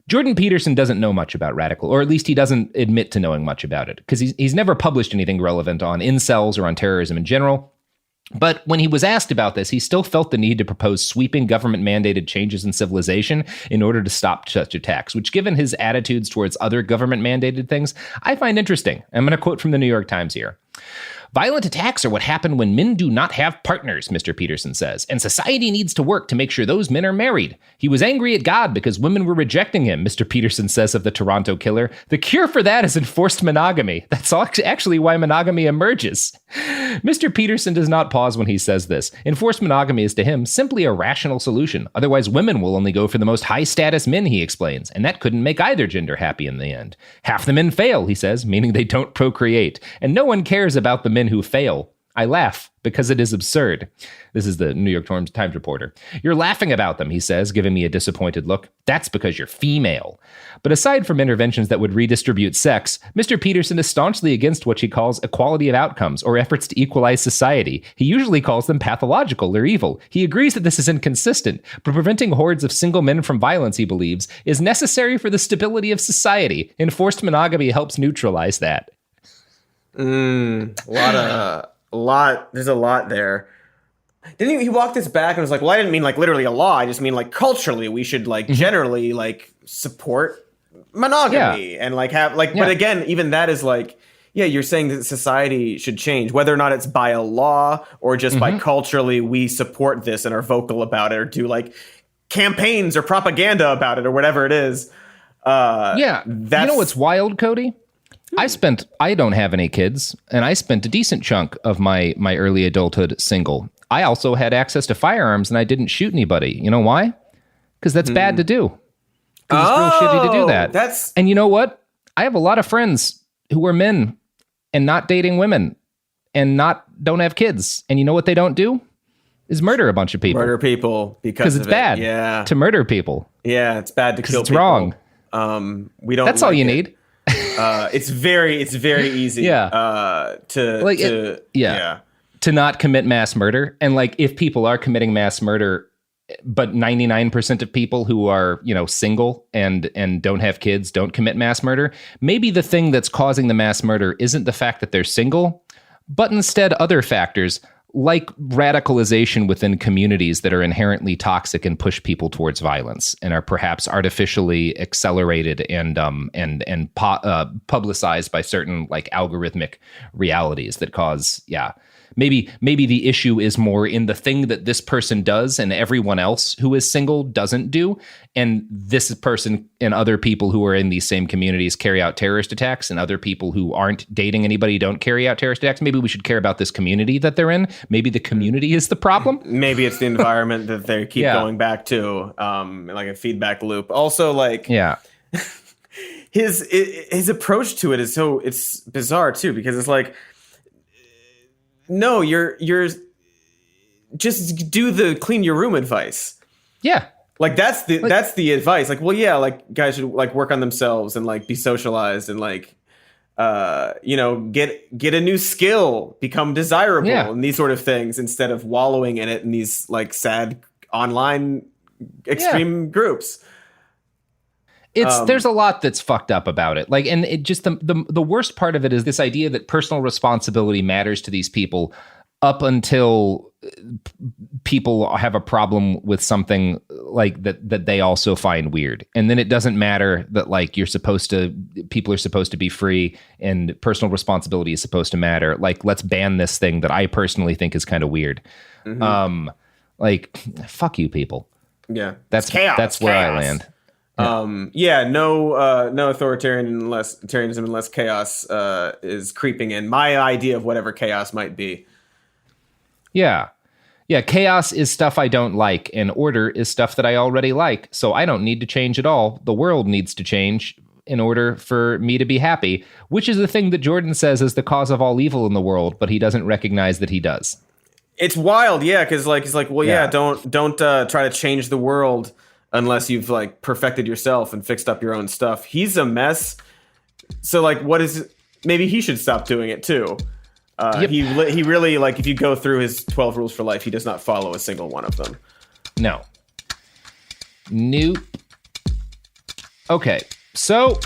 Jordan Peterson doesn't know much about radical, or at least he doesn't admit to knowing much about it, because he's never published anything relevant on incels or on terrorism in general. But when he was asked about this, he still felt the need to propose sweeping government-mandated changes in civilization in order to stop such attacks, which, given his attitudes towards other government-mandated things, I find interesting. I'm going to quote from the New York Times here. "Violent attacks are what happen when men do not have partners," Mr. Peterson says, "and society needs to work to make sure those men are married. He was angry at God because women were rejecting him," Mr. Peterson says of the Toronto killer. "The cure for that is enforced monogamy. That's actually why monogamy emerges." Mr. Peterson does not pause when he says this. Enforced monogamy is to him simply a rational solution. Otherwise, women will only go for the most high-status men, he explains, and that couldn't make either gender happy in the end. "Half the men fail," he says, meaning they don't procreate, and no one cares about the men who fail. I laugh because it is absurd. This is the New York Times reporter. "You're laughing about them," he says, giving me a disappointed look. "That's because you're female." But aside from interventions that would redistribute sex, Mr. Peterson is staunchly against what he calls equality of outcomes or efforts to equalize society. He usually calls them pathological or evil. He agrees that this is inconsistent, but preventing hordes of single men from violence, he believes, is necessary for the stability of society. Enforced monogamy helps neutralize that. There's a lot there. Didn't he walk this back and was like, well, I didn't mean like literally a law. I just mean like culturally we should like generally like support monogamy and like have like, but again, even that is like, yeah, you're saying that society should change, whether or not it's by a law or just by culturally we support this and are vocal about it or do like campaigns or propaganda about it or whatever it is. You know what's wild, Cody? I don't have any kids, and I spent a decent chunk of my early adulthood single. I also had access to firearms, and I didn't shoot anybody. You know why? Because that's bad to do. Because it's real shitty to do that. And you know what? I have a lot of friends who are men and not dating women and don't have kids. And you know what they don't do? Is murder a bunch of people. Murder people because it's bad to murder people. Yeah, it's bad to kill people. It's wrong. We don't. That's all you need. It's very easy. To not commit mass murder. And like, if people are committing mass murder, but 99% of people who are, single and don't have kids don't commit mass murder, maybe the thing that's causing the mass murder isn't the fact that they're single, but instead other factors like radicalization within communities that are inherently toxic and push people towards violence and are perhaps artificially accelerated and publicized by certain like algorithmic realities that cause, Maybe the issue is more in the thing that this person does and everyone else who is single doesn't do. And this person and other people who are in these same communities carry out terrorist attacks, and other people who aren't dating anybody don't carry out terrorist attacks. Maybe we should care about this community that they're in. Maybe the community is the problem. Maybe it's the environment that they keep going back to, like a feedback loop. Also, his approach to it it's bizarre too, because it's like, no, you're just do the clean your room advice. Yeah. Like that's the advice. Like, well, yeah, like guys should like work on themselves and like be socialized and like get a new skill, become desirable and these sort of things, instead of wallowing in it in these like sad online extreme groups. There's a lot that's fucked up about it. Like, and it just the worst part of it is this idea that personal responsibility matters to these people up until people have a problem with something like that they also find weird. And then it doesn't matter that like people are supposed to be free and personal responsibility is supposed to matter. Like, let's ban this thing that I personally think is kind of weird. Mm-hmm. Fuck you people. Yeah. That's chaos. That's where I land. No authoritarianism unless chaos is creeping in. My idea of whatever chaos might be. Yeah. Chaos is stuff I don't like, and order is stuff that I already like. So I don't need to change at all. The world needs to change in order for me to be happy, which is the thing that Jordan says is the cause of all evil in the world, but he doesn't recognize that he does. It's wild, because he's like, well, don't try to change the world unless you've like perfected yourself and fixed up your own stuff. He's a mess. So like, maybe he should stop doing it too. He really, like, if you go through his 12 rules for life, he does not follow a single one of them. No. Nope. Okay. So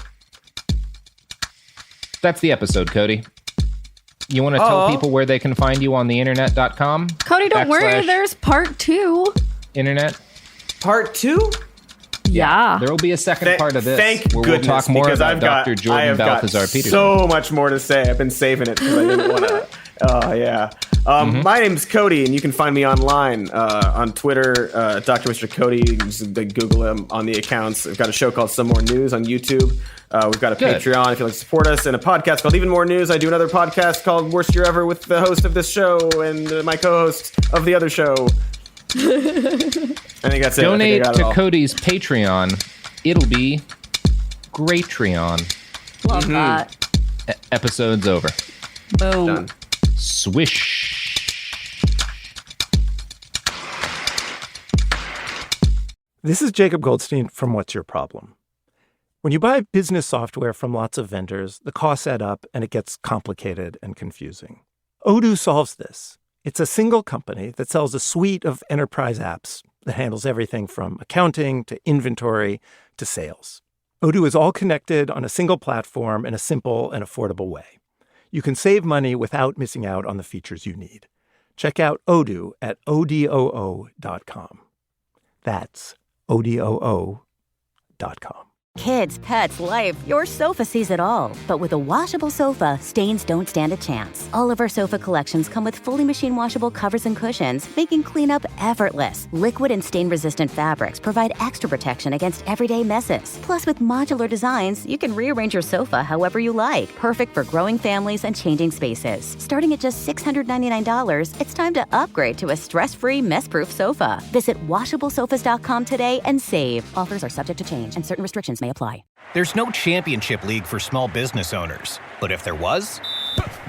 that's the episode, Cody. You want to tell people where they can find you on the internet.com? Cody, don't worry. There's part 2. Internet. Part 2? Yeah. There will be a second part of this. Thank where goodness, we'll talk more because about Dr. Jordan Balthazar Peterson. So much more to say. I've been saving it because I didn't want to. My name's Cody, and you can find me online on Twitter, Dr. Mr. Cody. You can just Google him on the accounts. We've got a show called Some More News on YouTube. We've got a Patreon if you'd like to support us, and a podcast called Even More News. I do another podcast called Worst Year Ever with the host of this show and my co-host of the other show. I think that's it. Donate to Cody's Patreon. It'll be Greatreon. Love that. Episode's over. Boom. Done. Swish. This is Jacob Goldstein from What's Your Problem? When you buy business software from lots of vendors, the costs add up and it gets complicated and confusing. Odoo solves this. It's a single company that sells a suite of enterprise apps that handles everything from accounting to inventory to sales. Odoo is all connected on a single platform in a simple and affordable way. You can save money without missing out on the features you need. Check out Odoo at odoo.com. That's odoo.com. Kids, pets, life, your sofa sees it all. But with a washable sofa, stains don't stand a chance. All of our sofa collections come with fully machine washable covers and cushions, making cleanup effortless. Liquid and stain-resistant fabrics provide extra protection against everyday messes. Plus, with modular designs, you can rearrange your sofa however you like. Perfect for growing families and changing spaces. Starting at just $699, it's time to upgrade to a stress-free, mess-proof sofa. Visit washablesofas.com today and save. Offers are subject to change, and certain restrictions may apply. There's no championship league for small business owners, but if there was,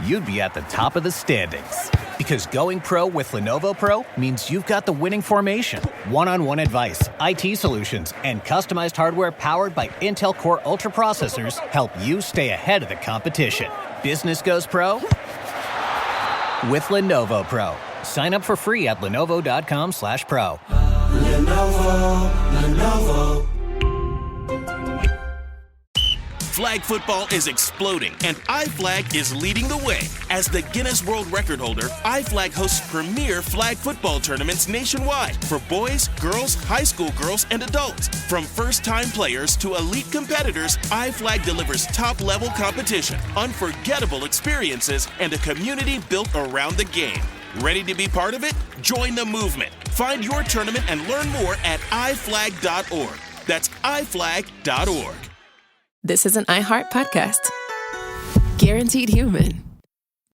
you'd be at the top of the standings. Because going pro with Lenovo Pro means you've got the winning formation, one-on-one advice, IT solutions, and customized hardware powered by Intel Core Ultra processors help you stay ahead of the competition. Business goes pro with Lenovo Pro. Sign up for free at lenovo.com/pro. Lenovo. Flag football is exploding, and iFlag is leading the way. As the Guinness World Record holder, iFlag hosts premier flag football tournaments nationwide for boys, girls, high school girls, and adults. From first-time players to elite competitors, iFlag delivers top-level competition, unforgettable experiences, and a community built around the game. Ready to be part of it? Join the movement. Find your tournament and learn more at iflag.org. That's iflag.org. This is an iHeart podcast. Guaranteed human.